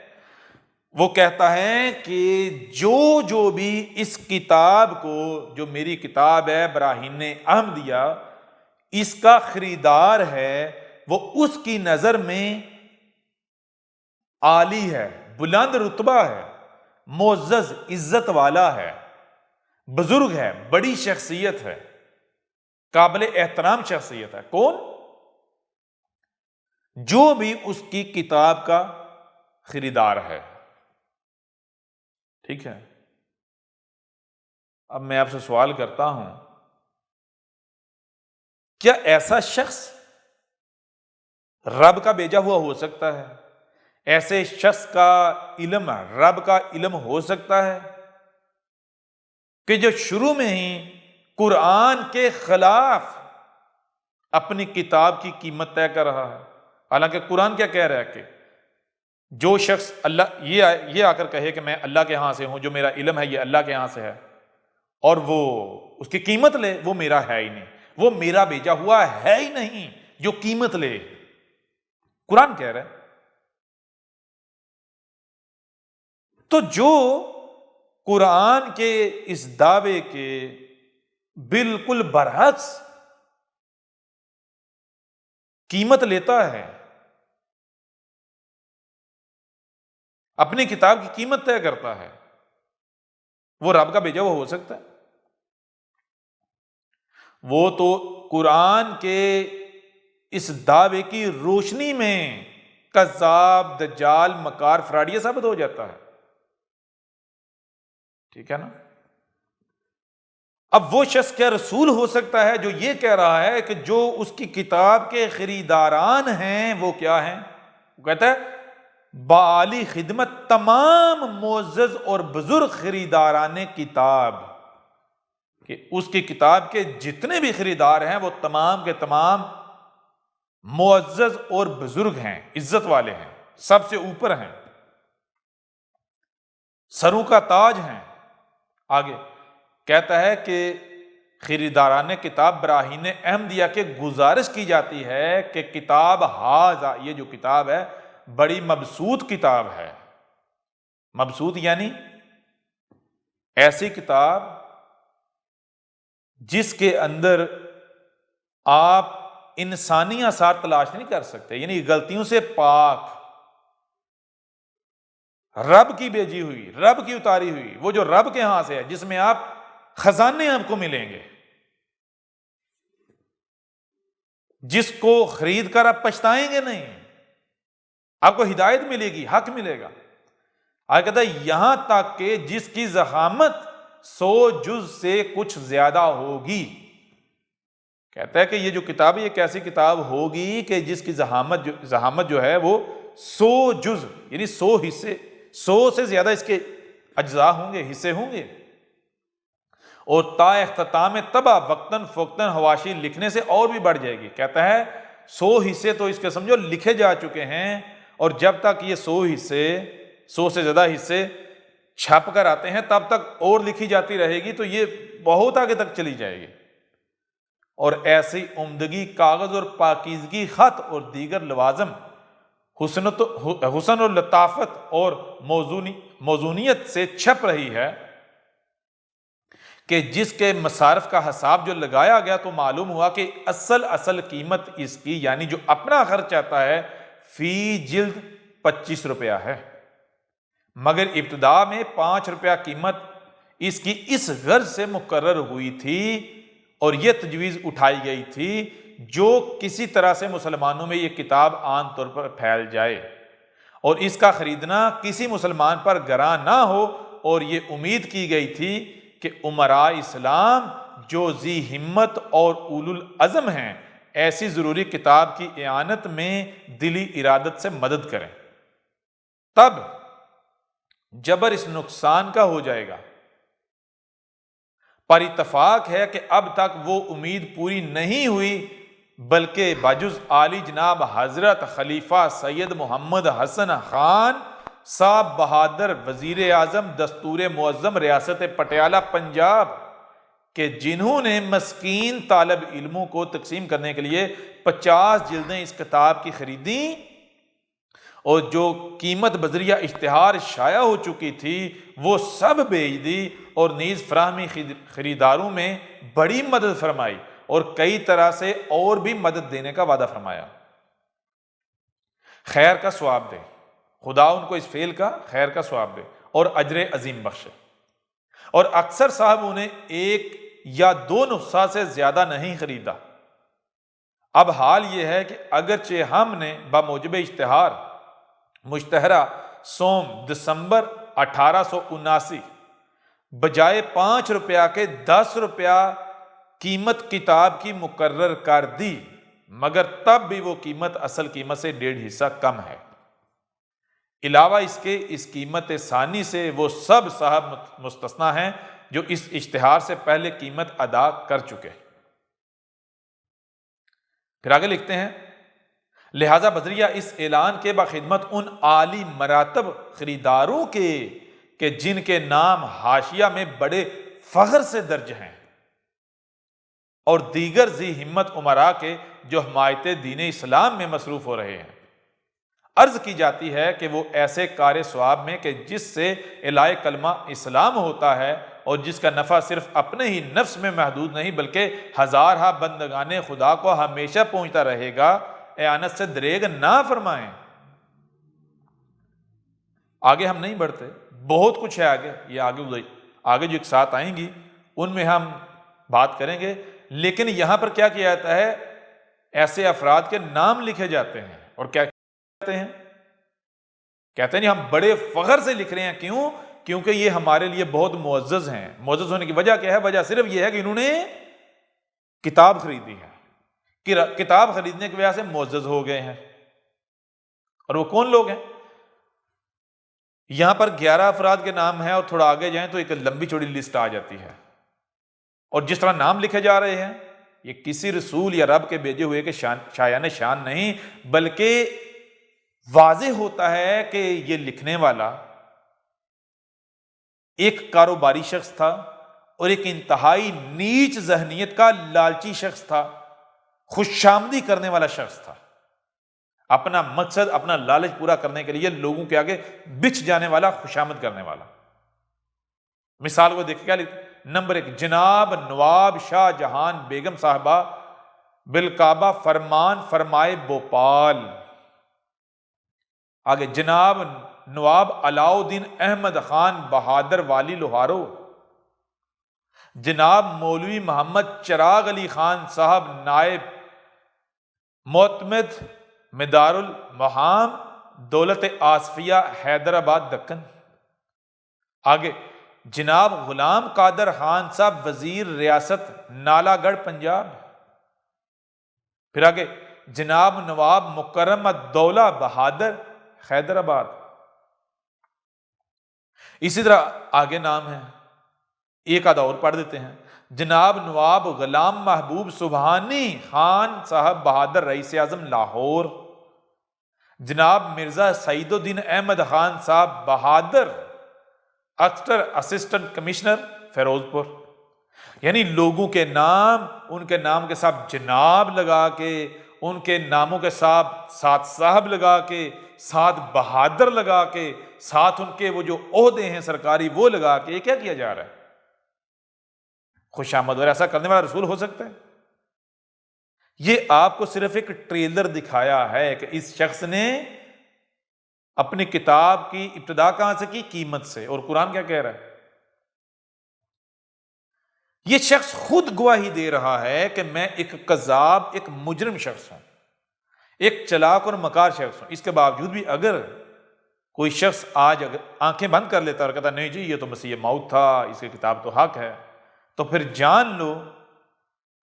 وہ کہتا ہے کہ جو بھی اس کتاب کو، جو میری کتاب ہے براہین احمدیہ، اس کا خریدار ہے، وہ اس کی نظر میں عالی ہے، بلند رتبہ ہے، معزز عزت والا ہے، بزرگ ہے، بڑی شخصیت ہے، قابل احترام شخصیت ہے۔ کون؟ جو بھی اس کی کتاب کا خریدار ہے، ٹھیک ہے۔ اب میں آپ سے سوال کرتا ہوں، کیا ایسا شخص رب کا بھیجا ہوا ہو سکتا ہے؟ ایسے شخص کا علم رب کا علم ہو سکتا ہے کہ جو شروع میں ہی قرآن کے خلاف اپنی کتاب کی قیمت طے کر رہا ہے؟ حالانکہ قرآن کیا کہہ رہا ہے کہ جو شخص اللہ یہ آ کر کہے کہ میں اللہ کے ہاں سے ہوں، جو میرا علم ہے یہ اللہ کے ہاں سے ہے، اور وہ اس کی قیمت لے، وہ میرا ہے ہی نہیں، وہ میرا بھیجا ہوا ہے ہی نہیں جو قیمت لے۔ قرآن کہہ رہا ہے۔ تو جو قرآن کے اس دعوے کے بالکل برعکس قیمت لیتا ہے، اپنی کتاب کی قیمت طے کرتا ہے، وہ رب کا بھیجا ہوا ہو سکتا ہے؟ وہ تو قرآن کے اس دعوے کی روشنی میں کذاب، دجال، مکار، فراڈیہ ثابت ہو جاتا ہے، ٹھیک ہے نا۔ اب وہ شخص کیا رسول ہو سکتا ہے جو یہ کہہ رہا ہے کہ جو اس کی کتاب کے خریداران ہیں وہ کیا ہیں؟ وہ کہتا ہے بعالی خدمت تمام معزز اور بزرگ خریداران کتاب، کہ اس کی کتاب کے جتنے بھی خریدار ہیں وہ تمام کے تمام معزز اور بزرگ ہیں، عزت والے ہیں، سب سے اوپر ہیں، سروں کا تاج ہیں۔ آگے کہتا ہے کہ خریداران کتاب براہین احمدیہ کے گزارش کی جاتی ہے کہ کتاب ہاذا، یہ جو کتاب ہے بڑی مبسوط کتاب ہے۔ مبسوط یعنی ایسی کتاب جس کے اندر آپ انسانی آثار تلاش نہیں کر سکتے، یعنی غلطیوں سے پاک، رب کی بھیجی ہوئی، رب کی اتاری ہوئی، وہ جو رب کے ہاں سے ہے، جس میں آپ خزانے آپ کو ملیں گے، جس کو خرید کر آپ پچھتائیں گے نہیں، آپ کو ہدایت ملے گی، حق ملے گا۔ آگے کہتا ہے یہاں تک کہ جس کی ضخامت 100 جز سے کچھ زیادہ ہوگی، کہتا ہے کہ یہ جو کتاب ہے یہ کیسی کتاب ہوگی کہ جس کی زحامت جو ہے وہ 100 جز یعنی 100 حصے، 100 سے زیادہ اس کے اجزاء ہوں گے، حصے ہوں گے، اور تا اختتام طبع وقتاً فوقتاً حواشی لکھنے سے اور بھی بڑھ جائے گی۔ کہتا ہے 100 حصے تو اس کے سمجھو لکھے جا چکے ہیں، اور جب تک یہ 100 حصے، 100 سے زیادہ حصے چھپ کر آتے ہیں تب تک اور لکھی جاتی رہے گی، تو یہ بہت آگے تک چلی جائے گی۔ اور ایسی عمدگی کاغذ اور پاکیزگی خط اور دیگر لوازم، حسن و لطافت اور موزونیت سے چھپ رہی ہے کہ جس کے مصارف کا حساب جو لگایا گیا تو معلوم ہوا کہ اصل قیمت اس کی یعنی جو اپنا خرچ آتا ہے فی جلد 25 روپیہ ہے، مگر ابتدا میں 5 روپیہ قیمت اس کی اس غرض سے مقرر ہوئی تھی اور یہ تجویز اٹھائی گئی تھی جو کسی طرح سے مسلمانوں میں یہ کتاب عام طور پر پھیل جائے اور اس کا خریدنا کسی مسلمان پر گراں نہ ہو، اور یہ امید کی گئی تھی کہ امراء اسلام جو ذی ہمت اور اولو العزم ہیں ایسی ضروری کتاب کی اعانت میں دلی ارادت سے مدد کریں، تب جبر اس نقصان کا ہو جائے گا۔ پر اتفاق ہے کہ اب تک وہ امید پوری نہیں ہوئی، بلکہ بجز عالی جناب حضرت خلیفہ سید محمد حسن خان صاحب بہادر وزیر اعظم دستور معظم ریاست پٹیالہ پنجاب کہ جنہوں نے مسکین طالب علموں کو تقسیم کرنے کے لیے 50 جلدیں اس کتاب کی خریدیں، اور جو قیمت بذریعہ اشتہار شائع ہو چکی تھی وہ سب بیچ دی، اور نیز فراہمی خریداروں میں بڑی مدد فرمائی اور کئی طرح سے اور بھی مدد دینے کا وعدہ فرمایا۔ خیر کا ثواب دے، خدا ان کو اس فعل کا خیر کا ثواب دے اور اجر عظیم بخشے۔ اور اکثر صاحبوں نے 1 یا 2 نسخہ سے زیادہ نہیں خریدا۔ اب حال یہ ہے کہ اگرچہ ہم نے بموجب اشتہار مشتہرہ سوم دسمبر 1879 بجائے 5 روپیہ کے 10 روپیہ قیمت کتاب کی مقرر کر دی، مگر تب بھی وہ قیمت اصل قیمت سے 1.5 حصہ کم ہے۔ علاوہ اس کے اس قیمت ثانی سے وہ سب صاحب مستثنیٰ ہیں جو اس اشتہار سے پہلے قیمت ادا کر چکے۔ پھر آگے لکھتے ہیں، لہذا بذریعہ اس اعلان کے بخدمت ان عالی مراتب خریداروں کے کہ جن کے نام حاشیہ میں بڑے فخر سے درج ہیں، اور دیگر ذی ہمت امراء کے جو حمایت دین اسلام میں مصروف ہو رہے ہیں، عرض کی جاتی ہے کہ وہ ایسے کار ثواب میں کہ جس سے اعلاء کلمہ اسلام ہوتا ہے اور جس کا نفع صرف اپنے ہی نفس میں محدود نہیں بلکہ ہزارہا بندگان خدا کو ہمیشہ پہنچتا رہے گا، اعانت سے دریغ نہ فرمائیں۔ آگے ہم نہیں بڑھتے، بہت کچھ ہے آگے، یہ آگے جو ایک ساتھ آئیں گی ان میں ہم بات کریں گے، لیکن یہاں پر کیا کیا جاتا ہے، ایسے افراد کے نام لکھے جاتے ہیں، اور کیا کہتے ہیں ہم بڑے فخر سے لکھ رہے ہیں۔ کیوں؟ کیونکہ یہ ہمارے لیے بہت معزز ہیں۔ معزز ہونے کی وجہ کیا ہے؟ وجہ صرف یہ ہے کہ انہوں نے کتاب خریدی ہے، کہ کتاب خریدنے کی وجہ سے معزز ہو گئے ہیں۔ اور وہ کون لوگ ہیں؟ یہاں پر 11 افراد کے نام ہیں، اور تھوڑا آگے جائیں تو ایک لمبی چوڑی لسٹ آ جاتی ہے، اور جس طرح نام لکھے جا رہے ہیں یہ کسی رسول یا رب کے بھیجے ہوئے کے شایان شان نہیں، بلکہ واضح ہوتا ہے کہ یہ لکھنے والا ایک کاروباری شخص تھا اور ایک انتہائی نیچ ذہنیت کا لالچی شخص تھا، خوش آمدی کرنے والا شخص تھا، اپنا مقصد اپنا لالچ پورا کرنے کے لیے لوگوں کے آگے بچھ جانے والا، خوش آمد کرنے والا۔ مثال کو دیکھ کیا لکھتے؟ نمبر 1، جناب نواب شاہ جہان بیگم صاحبہ بالکعبہ فرمان فرمائے بھوپال۔ آگے جناب نواب علاؤ الدین احمد خان بہادر والی لوہارو، جناب مولوی محمد چراغ علی خان صاحب نائب معتمد مدار المحام دولت آصفیہ حیدرآباد دکن۔ آگے جناب غلام قادر خان صاحب وزیر ریاست نالا گڑھ پنجاب، پھر آگے جناب نواب مکرم الدولہ بہادر حیدرآباد. اسی طرح آگے نام ہے، ایک آدھا اور پڑھ دیتے ہیں. جناب نواب غلام محبوب سبحانی خان صاحب بہادر رئیس اعظم لاہور. جناب مرزا سعید الدین احمد خان صاحب بہادر اکثر اسسٹنٹ کمشنر فیروز پور. یعنی لوگوں کے نام ان کے نام کے ساتھ جناب لگا کے، ان کے ناموں کے ساتھ صاحب لگا کے، ساتھ بہادر لگا کے، ساتھ ان کے وہ جو عہدے ہیں سرکاری وہ لگا کے، یہ کیا کیا جا رہا ہے؟ خوش آمد. اور ایسا کرنے والا رسول ہو سکتا ہے؟ یہ آپ کو صرف ایک ٹریلر دکھایا ہے کہ اس شخص نے اپنی کتاب کی ابتدا کہاں سے کی؟ قیمت سے. اور قرآن کیا کہہ رہا ہے؟ یہ شخص خود گواہی دے رہا ہے کہ میں ایک کذاب، ایک مجرم شخص ہوں، ایک چلاک اور مکار شخص ہوں. اس کے باوجود بھی اگر کوئی شخص آج اگر آنکھیں بند کر لیتا اور کہتا نہیں جی یہ تو مسیح موعود تھا، اس کی کتاب تو حق ہے، تو پھر جان لو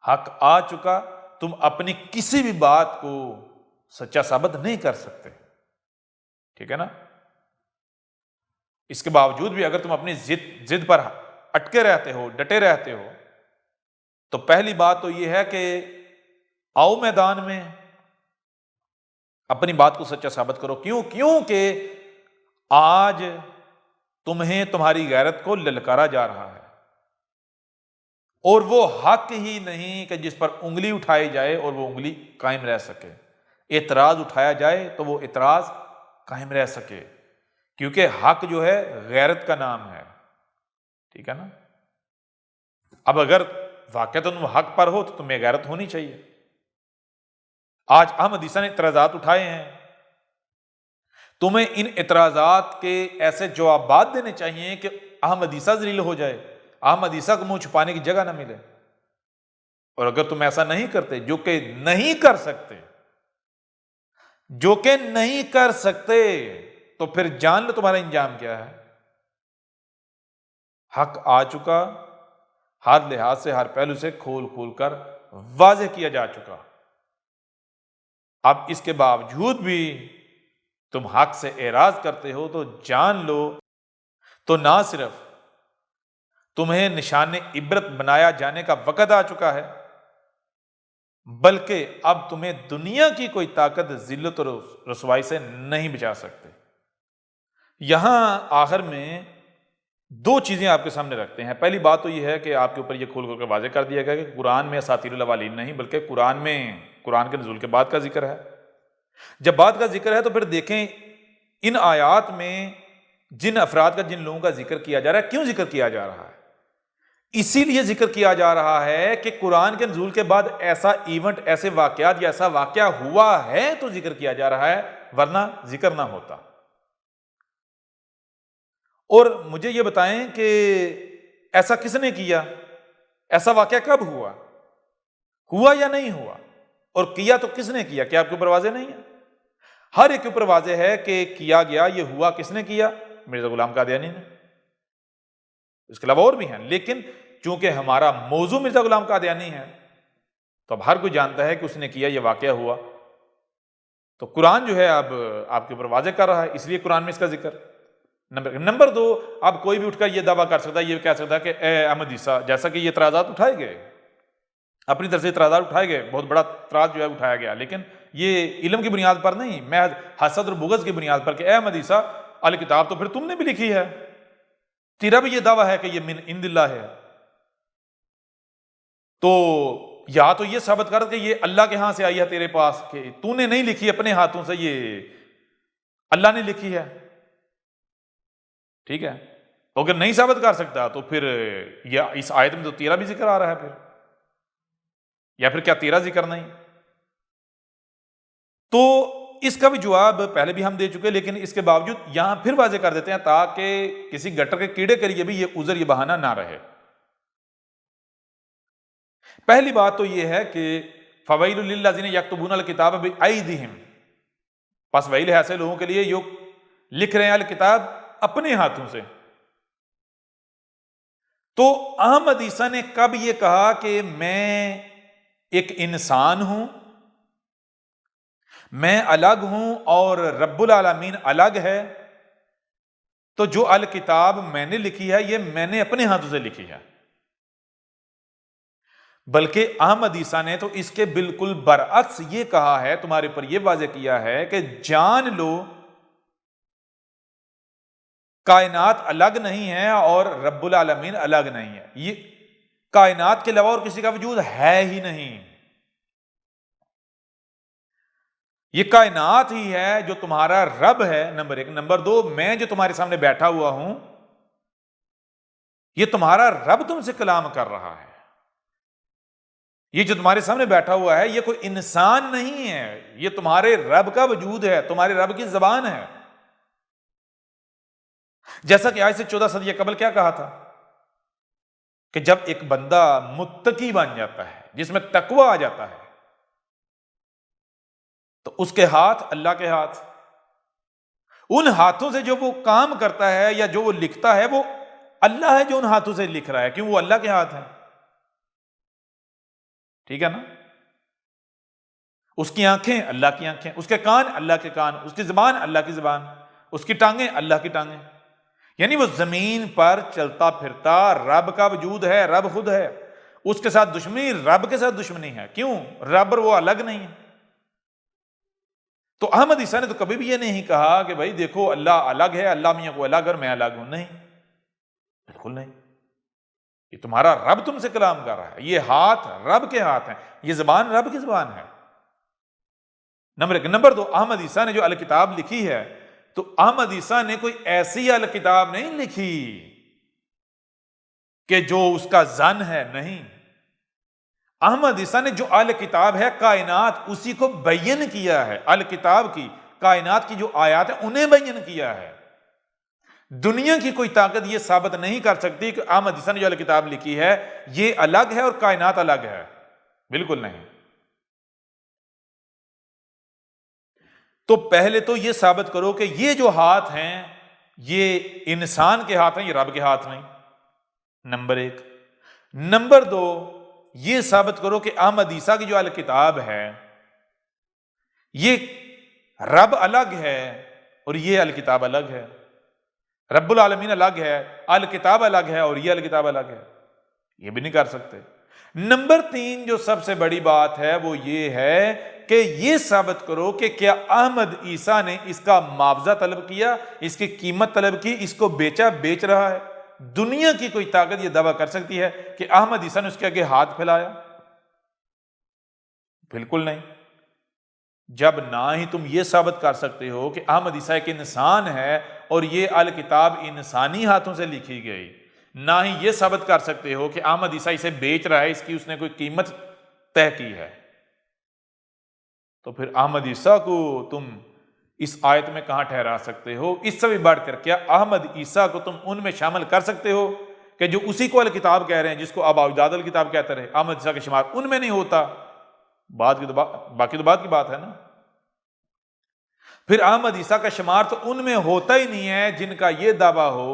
حق آ چکا. تم اپنی کسی بھی بات کو سچا ثابت نہیں کر سکتے. ٹھیک ہے نا؟ اس کے باوجود بھی اگر تم اپنی ضد پر اٹکے رہتے ہو، ڈٹے رہتے ہو، تو پہلی بات تو یہ ہے کہ آؤ میدان میں اپنی بات کو سچا ثابت کرو. کیونکہ آج تمہیں تمہاری غیرت کو للکارا جا رہا ہے، اور وہ حق ہی نہیں کہ جس پر انگلی اٹھائی جائے اور وہ انگلی قائم رہ سکے. اعتراض اٹھایا جائے تو وہ اعتراض قائم رہ سکے، کیونکہ حق جو ہے غیرت کا نام ہے. ٹھیک ہے نا؟ اب اگر واقعہ تم حق پر ہو تو تمہیں غیرت ہونی چاہیے. آج احمد عیسیٰ نے اعتراضات اٹھائے ہیں، تمہیں ان اعتراضات کے ایسے جوابات دینے چاہیے کہ احمد عیسیٰ ذلیل ہو جائے، احمد عیسیٰ کو منہ چھپانے کی جگہ نہ ملے. اور اگر تم ایسا نہیں کرتے، جو کہ نہیں کر سکتے، تو پھر جان لو تمہارا انجام کیا ہے. حق آ چکا، ہر لحاظ سے، ہر پہلو سے کھول کر واضح کیا جا چکا. اب اس کے باوجود بھی تم حق سے اعراض کرتے ہو تو جان لو تو نہ صرف تمہیں نشان عبرت بنایا جانے کا وقت آ چکا ہے، بلکہ اب تمہیں دنیا کی کوئی طاقت ذلت اور رسوائی سے نہیں بچا سکتے. یہاں آخر میں دو چیزیں آپ کے سامنے رکھتے ہیں. پہلی بات تو یہ ہے کہ آپ کے اوپر یہ کھول کر واضح کر دیا گیا کہ قرآن میں اساطیر الاولین نہیں، بلکہ قرآن میں قرآن کے نزول کے بعد کا ذکر ہے. جب بعد کا ذکر ہے تو پھر دیکھیں ان آیات میں جن افراد کا، جن لوگوں کا ذکر کیا جا رہا ہے، کیوں ذکر کیا جا رہا ہے؟ اسی لیے ذکر کیا جا رہا ہے کہ قرآن کے نزول کے بعد ایسا ایونٹ، ایسے واقعات یا ایسا واقعہ ہوا ہے تو ذکر کیا جا رہا ہے، ورنہ ذکر نہ ہوتا. اور مجھے یہ بتائیں کہ ایسا کس نے کیا؟ ایسا واقعہ کب ہوا یا نہیں ہوا؟ اور کیا تو کس نے کیا؟ کیا آپ کے اوپر واضح نہیں ہے؟ ہر ایک کے اوپر واضح ہے کہ کیا گیا. یہ ہوا کس نے کیا؟ مرزا غلام قادیانی نے. اس کے علاوہ اور بھی ہیں، لیکن چونکہ ہمارا موضوع مرزا غلام قادیانی ہے تو اب ہر کوئی جانتا ہے کہ اس نے کیا، یہ واقعہ ہوا. تو قرآن جو ہے اب آپ کے اوپر واضح کر رہا ہے، اس لیے قرآن میں اس کا ذکر. نمبر دو، اب کوئی بھی اٹھ کر یہ دعویٰ کر سکتا ہے، یہ کہہ سکتا ہے کہ اے احمد عیسیٰ، جیسا کہ یہ اعتراضات اٹھائے گئے، اپنی طرف سے اعتراضات اٹھائے گئے، بہت بڑا اعتراض جو ہے اٹھایا گیا، لیکن یہ علم کی بنیاد پر نہیں، محض حسد اور بغض کی بنیاد پر کہ اے احمد عیسیٰ، الکتاب تو پھر تم نے بھی لکھی ہے، تیرا بھی یہ دعویٰ ہے کہ یہ من عند اللہ ہے، تو یا تو یہ ثابت کر کہ یہ اللہ کے ہاں سے آئی ہے تیرے پاس، کہ تو نے نہیں لکھی اپنے ہاتھوں سے، یہ اللہ نے لکھی ہے. ٹھیک ہے؟ اگر نہیں ثابت کر سکتا تو پھر یہ اس آیت میں تو تیرا بھی ذکر آ رہا ہے پھر، یا پھر کیا تیرا ذکر نہیں؟ تو اس کا بھی جواب پہلے بھی ہم دے چکے، لیکن اس کے باوجود یہاں پھر واضح کر دیتے ہیں تاکہ کسی گٹر کے کیڑے کے لیے بھی یہ عذر، یہ بہانہ نہ رہے. پہلی بات تو یہ ہے کہ فویل للذین یکتبون الکتاب بایدیہم، پس ویل ہے ایسے لوگوں کے لیے جو لکھ رہے ہیں الکتاب اپنے ہاتھوں سے. تو احمد عیسیٰ نے کب یہ کہا کہ میں ایک انسان ہوں میں الگ ہوں اور رب العالمین الگ ہے، تو جو الکتاب میں نے لکھی ہے یہ میں نے اپنے ہاتھوں سے لکھی ہے۔ بلکہ احمد عیسیٰ نے تو اس کے بالکل برعکس یہ کہا ہے، تمہارے پر یہ واضح کیا ہے کہ جان لو کائنات الگ نہیں ہے اور رب العالمین الگ نہیں ہے، یہ کائنات کے علاوہ اور کسی کا وجود ہے ہی نہیں، یہ کائنات ہی ہے جو تمہارا رب ہے، نمبر ایک۔ نمبر دو، میں جو تمہارے سامنے بیٹھا ہوا ہوں یہ تمہارا رب تم سے کلام کر رہا ہے، یہ جو تمہارے سامنے بیٹھا ہوا ہے یہ کوئی انسان نہیں ہے، یہ تمہارے رب کا وجود ہے، تمہارے رب کی زبان ہے۔ جیسا کہ آج سے 14 صدی قبل کیا کہا تھا کہ جب ایک بندہ متقی بن جاتا ہے، جس میں تقوی آ جاتا ہے، تو اس کے ہاتھ اللہ کے ہاتھ، ان ہاتھوں سے جو وہ کام کرتا ہے یا جو وہ لکھتا ہے وہ اللہ ہے جو ان ہاتھوں سے لکھ رہا ہے، کیوں؟ وہ اللہ کے ہاتھ ہے، ٹھیک ہے نا؟ اس کی آنکھیں اللہ کی آنکھیں، اس کے کان اللہ کے کان، اس کی زبان اللہ کی زبان، اس کی ٹانگیں اللہ کی ٹانگیں، یعنی وہ زمین پر چلتا پھرتا رب کا وجود ہے، رب خود ہے، اس کے ساتھ دشمنی رب کے ساتھ دشمنی ہے، کیوں؟ رب اور وہ الگ نہیں ہے۔ تو احمد عیسیٰ نے تو کبھی بھی یہ نہیں کہا کہ بھائی دیکھو اللہ الگ ہے، اللہ میاں کو الگ اور میں الگ ہوں، نہیں، بالکل نہیں، یہ تمہارا رب تم سے کلام کر رہا ہے، یہ ہاتھ رب کے ہاتھ ہیں، یہ زبان رب کی زبان ہے، نمبر ایک۔ نمبر دو، احمد عیسیٰ نے جو الکتاب لکھی ہے تو احمد عیسیٰ نے کوئی ایسی الکتاب نہیں لکھی کہ جو اس کا زن ہے، نہیں، احمد عیسیٰ نے جو الکتاب ہے کائنات اسی کو بیان کیا ہے، الکتاب کی کائنات کی جو آیات ہیں انہیں بیان کیا ہے۔ دنیا کی کوئی طاقت یہ ثابت نہیں کر سکتی کہ احمد عیسیٰ نے جو الکتاب لکھی ہے یہ الگ ہے اور کائنات الگ ہے، بالکل نہیں۔ تو پہلے تو یہ ثابت کرو کہ یہ جو ہاتھ ہیں یہ انسان کے ہاتھ ہیں، یہ رب کے ہاتھ نہیں، نمبر ایک۔ نمبر دو، یہ ثابت کرو کہ احمد عیسیٰ کی جو الکتاب ہے یہ رب الگ ہے اور یہ الکتاب الگ ہے، رب العالمین الگ ہے، الکتاب الگ ہے اور یہ الکتاب الگ ہے، یہ بھی نہیں کر سکتے۔ نمبر تین جو سب سے بڑی بات ہے وہ یہ ہے کہ یہ ثابت کرو کہ کیا احمد عیسیٰ نے اس کا معاوضہ طلب کیا، اس کی قیمت طلب کی، اس کو بیچا، بیچ رہا ہے؟ دنیا کی کوئی طاقت یہ دعویٰ کر سکتی ہے کہ احمد عیسیٰ نے اس کے آگے ہاتھ پھیلایا؟ بالکل نہیں۔ جب نہ ہی تم یہ ثابت کر سکتے ہو کہ احمد عیسیٰ ایک انسان ہے اور یہ الکتاب انسانی ہاتھوں سے لکھی گئی، نہ ہی یہ ثابت کر سکتے ہو کہ احمد عیسیٰ اسے بیچ رہا ہے، اس کی اس نے کوئی قیمت طے کی ہے، تو پھر احمد عیسیٰ کو تم اس آیت میں کہاں ٹھہرا سکتے ہو؟ اس سے بھی بڑھ کر کیا احمد عیسیٰ کو تم ان میں شامل کر سکتے ہو کہ جو اسی کو الکتاب کہہ رہے ہیں، جس کو آباء و اجداد الکتاب کہتے رہے؟ احمد عیسیٰ کا شمار ان میں نہیں ہوتا، باقی تو بات کی بات ہے نا۔ پھر احمد عیسیٰ کا شمار تو ان میں ہوتا ہی نہیں ہے جن کا یہ دعویٰ ہو،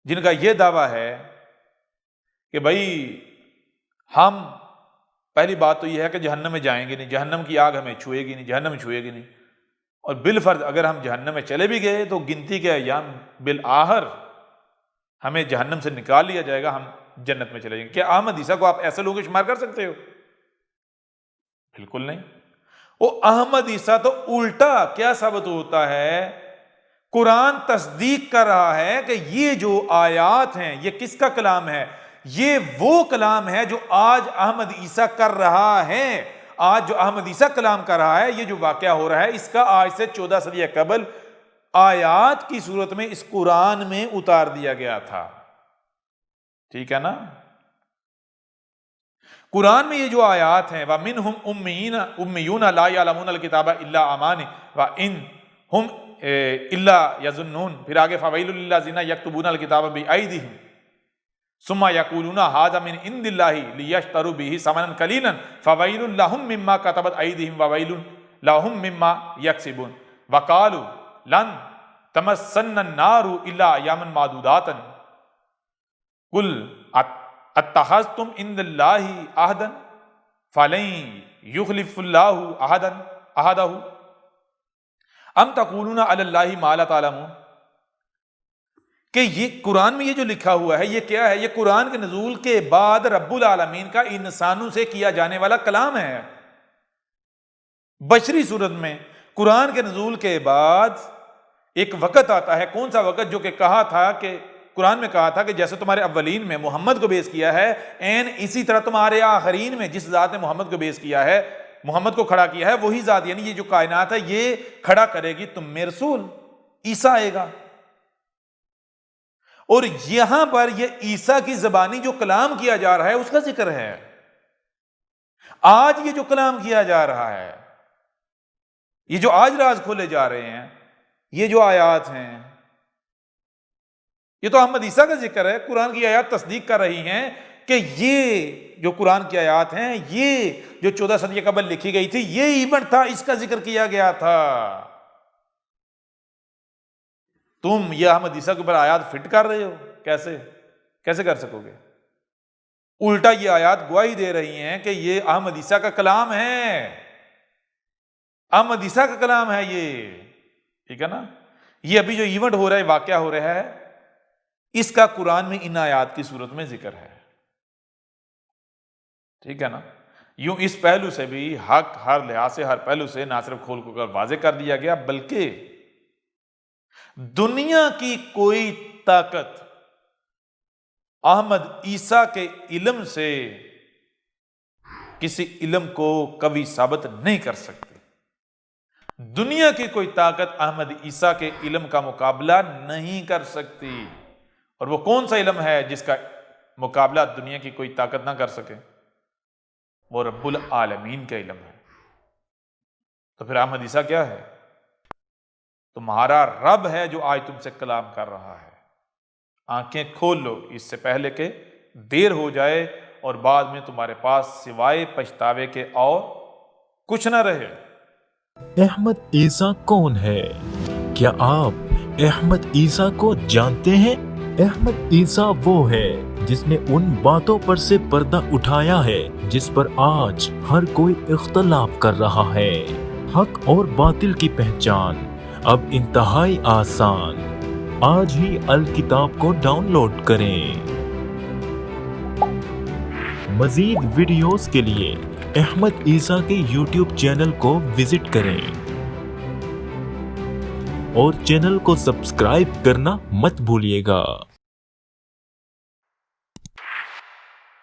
جن کا یہ دعویٰ ہے کہ بھائی ہم، پہلی بات تو یہ ہے کہ جہنم میں جائیں گے نہیں، جہنم کی آگ ہمیں چھوئے گی نہیں، جہنم چھوئے گی نہیں، اور بالفرض اگر ہم جہنم میں چلے بھی گئے تو گنتی کے ایام بالآخر ہمیں جہنم سے نکال لیا جائے گا، ہم جنت میں چلے جائیں گے۔ کیا احمد عیسیٰ کو آپ ایسے لوگوں کو شمار کر سکتے ہو؟ بالکل نہیں۔ وہ احمد عیسیٰ تو الٹا کیا ثابت ہوتا ہے؟ قرآن تصدیق کر رہا ہے کہ یہ جو آیات ہیں یہ کس کا کلام ہے؟ یہ وہ کلام ہے جو آج احمد عیسیٰ کر رہا ہے، آج جو احمد عیسیٰ کلام کر رہا ہے، یہ جو واقعہ ہو رہا ہے اس کا آج سے 14 صدی قبل آیات کی صورت میں اس قرآن میں اتار دیا گیا تھا، ٹھیک ہے نا؟ قرآن میں یہ جو آیات ہیں وَمِنْهُمْ أُمِّيُّونَ لَا يَعْلَمُونَ الْكِتَابَ إِلَّا أَمَانِي وَإِنْ هُمْ إِلَّا يَظُنُّونَ۔ پھر آگے فَوَيْلٌ لِلَّذِينَ يَكْتُبُونَ الْكِتَابَ بِأَيْدِيهِمْ ثُمَّ يَقُولُونَ هَذَا مِنْ عِنْدِ اللَّهِ لِيَشْتَرُوا بِهِ ثَمَنًا قَلِيلًا فَوَيْلٌ لَهُمْ مِمَّا كَتَبَتْ أَيْدِيهِمْ وَوَيْلٌ لَهُمْ مِمَّا يَكْسِبُونَ وَقَالُوا لَن تَمَسَّنَّ النَّارُ إِلَّا أَيَّامًا مَّعْدُودَاتًا قُلْ اتخذتم عند اللہ عہدا فلن یخلف اللہ عہدا احدہ ام تقولون علی اللہ ما لا تعلمون، کہ یہ قرآن میں یہ جو لکھا ہوا ہے یہ کیا ہے؟ یہ قرآن کے نزول کے بعد رب العالمین کا انسانوں سے کیا جانے والا کلام ہے۔ بشری صورت میں قرآن کے نزول کے بعد ایک وقت آتا ہے، کون سا وقت؟ جو کہ کہا تھا کہ قرآن میں کہا تھا کہ جیسے تمہارے اولین میں محمد کو بیس کیا ہے، این اسی طرح تمہارے آخرین میں جس ذات نے محمد کو بیس کیا ہے، محمد کو کھڑا کیا ہے، وہی ذات یعنی یہ جو کائنات ہے یہ کھڑا کرے گی تم میں رسول، عیسیٰ آئے گا۔ اور یہاں پر یہ عیسیٰ کی زبانی جو کلام کیا جا رہا ہے اس کا ذکر ہے۔ آج یہ جو کلام کیا جا رہا ہے، یہ جو آج راز کھولے جا رہے ہیں، یہ جو آیات ہیں، یہ تو احمد عیسیٰ کا ذکر ہے۔ قرآن کی آیات تصدیق کر رہی ہیں کہ یہ جو قرآن کی آیات ہیں، یہ جو 14 صدی قبل لکھی گئی تھی، یہ ایونٹ تھا، اس کا ذکر کیا گیا تھا۔ تم یہ احمد عیسیٰ کے اوپر آیات فٹ کر رہے ہو، کیسے کر سکو گے؟ الٹا یہ آیات گواہی دے رہی ہیں کہ یہ احمد عیسیٰ کا کلام ہے، احمد عیسیٰ کا کلام ہے یہ، ٹھیک ہے نا؟ یہ ابھی جو ایونٹ ہو رہا ہے، واقعہ ہو رہا ہے، اس کا قرآن میں ان آیات کی صورت میں ذکر ہے، ٹھیک ہے نا؟ یوں اس پہلو سے بھی حق ہر لحاظ سے، ہر پہلو سے نہ صرف کھول کر واضح کر دیا گیا، بلکہ دنیا کی کوئی طاقت احمد عیسیٰ کے علم سے کسی علم کو کبھی ثابت نہیں کر سکتی۔ دنیا کی کوئی طاقت احمد عیسیٰ کے علم کا مقابلہ نہیں کر سکتی۔ اور وہ کون سا علم ہے جس کا مقابلہ دنیا کی کوئی طاقت نہ کر سکے؟ وہ رب العالمین کا علم ہے۔ تو پھر احمد عیسیٰ کیا ہے؟ تمہارا رب ہے جو آج تم سے کلام کر رہا ہے۔ آنکھیں کھول لو اس سے پہلے کہ دیر ہو جائے اور بعد میں تمہارے پاس سوائے پچھتاوے کے اور کچھ نہ رہے۔ احمد عیسیٰ کون ہے؟ کیا آپ احمد عیسیٰ کو جانتے ہیں؟ احمد عیسیٰ وہ ہے جس نے ان باتوں پر سے پردہ اٹھایا ہے جس پر آج ہر کوئی اختلاف کر رہا ہے۔ حق اور باطل کی پہچان اب انتہائی آسان۔ آج ہی الکتاب کو ڈاؤن لوڈ کریں۔ مزید ویڈیوز کے لیے احمد عیسیٰ کے یوٹیوب چینل کو وزٹ کریں اور چینل کو سبسکرائب کرنا مت بھولیے گا۔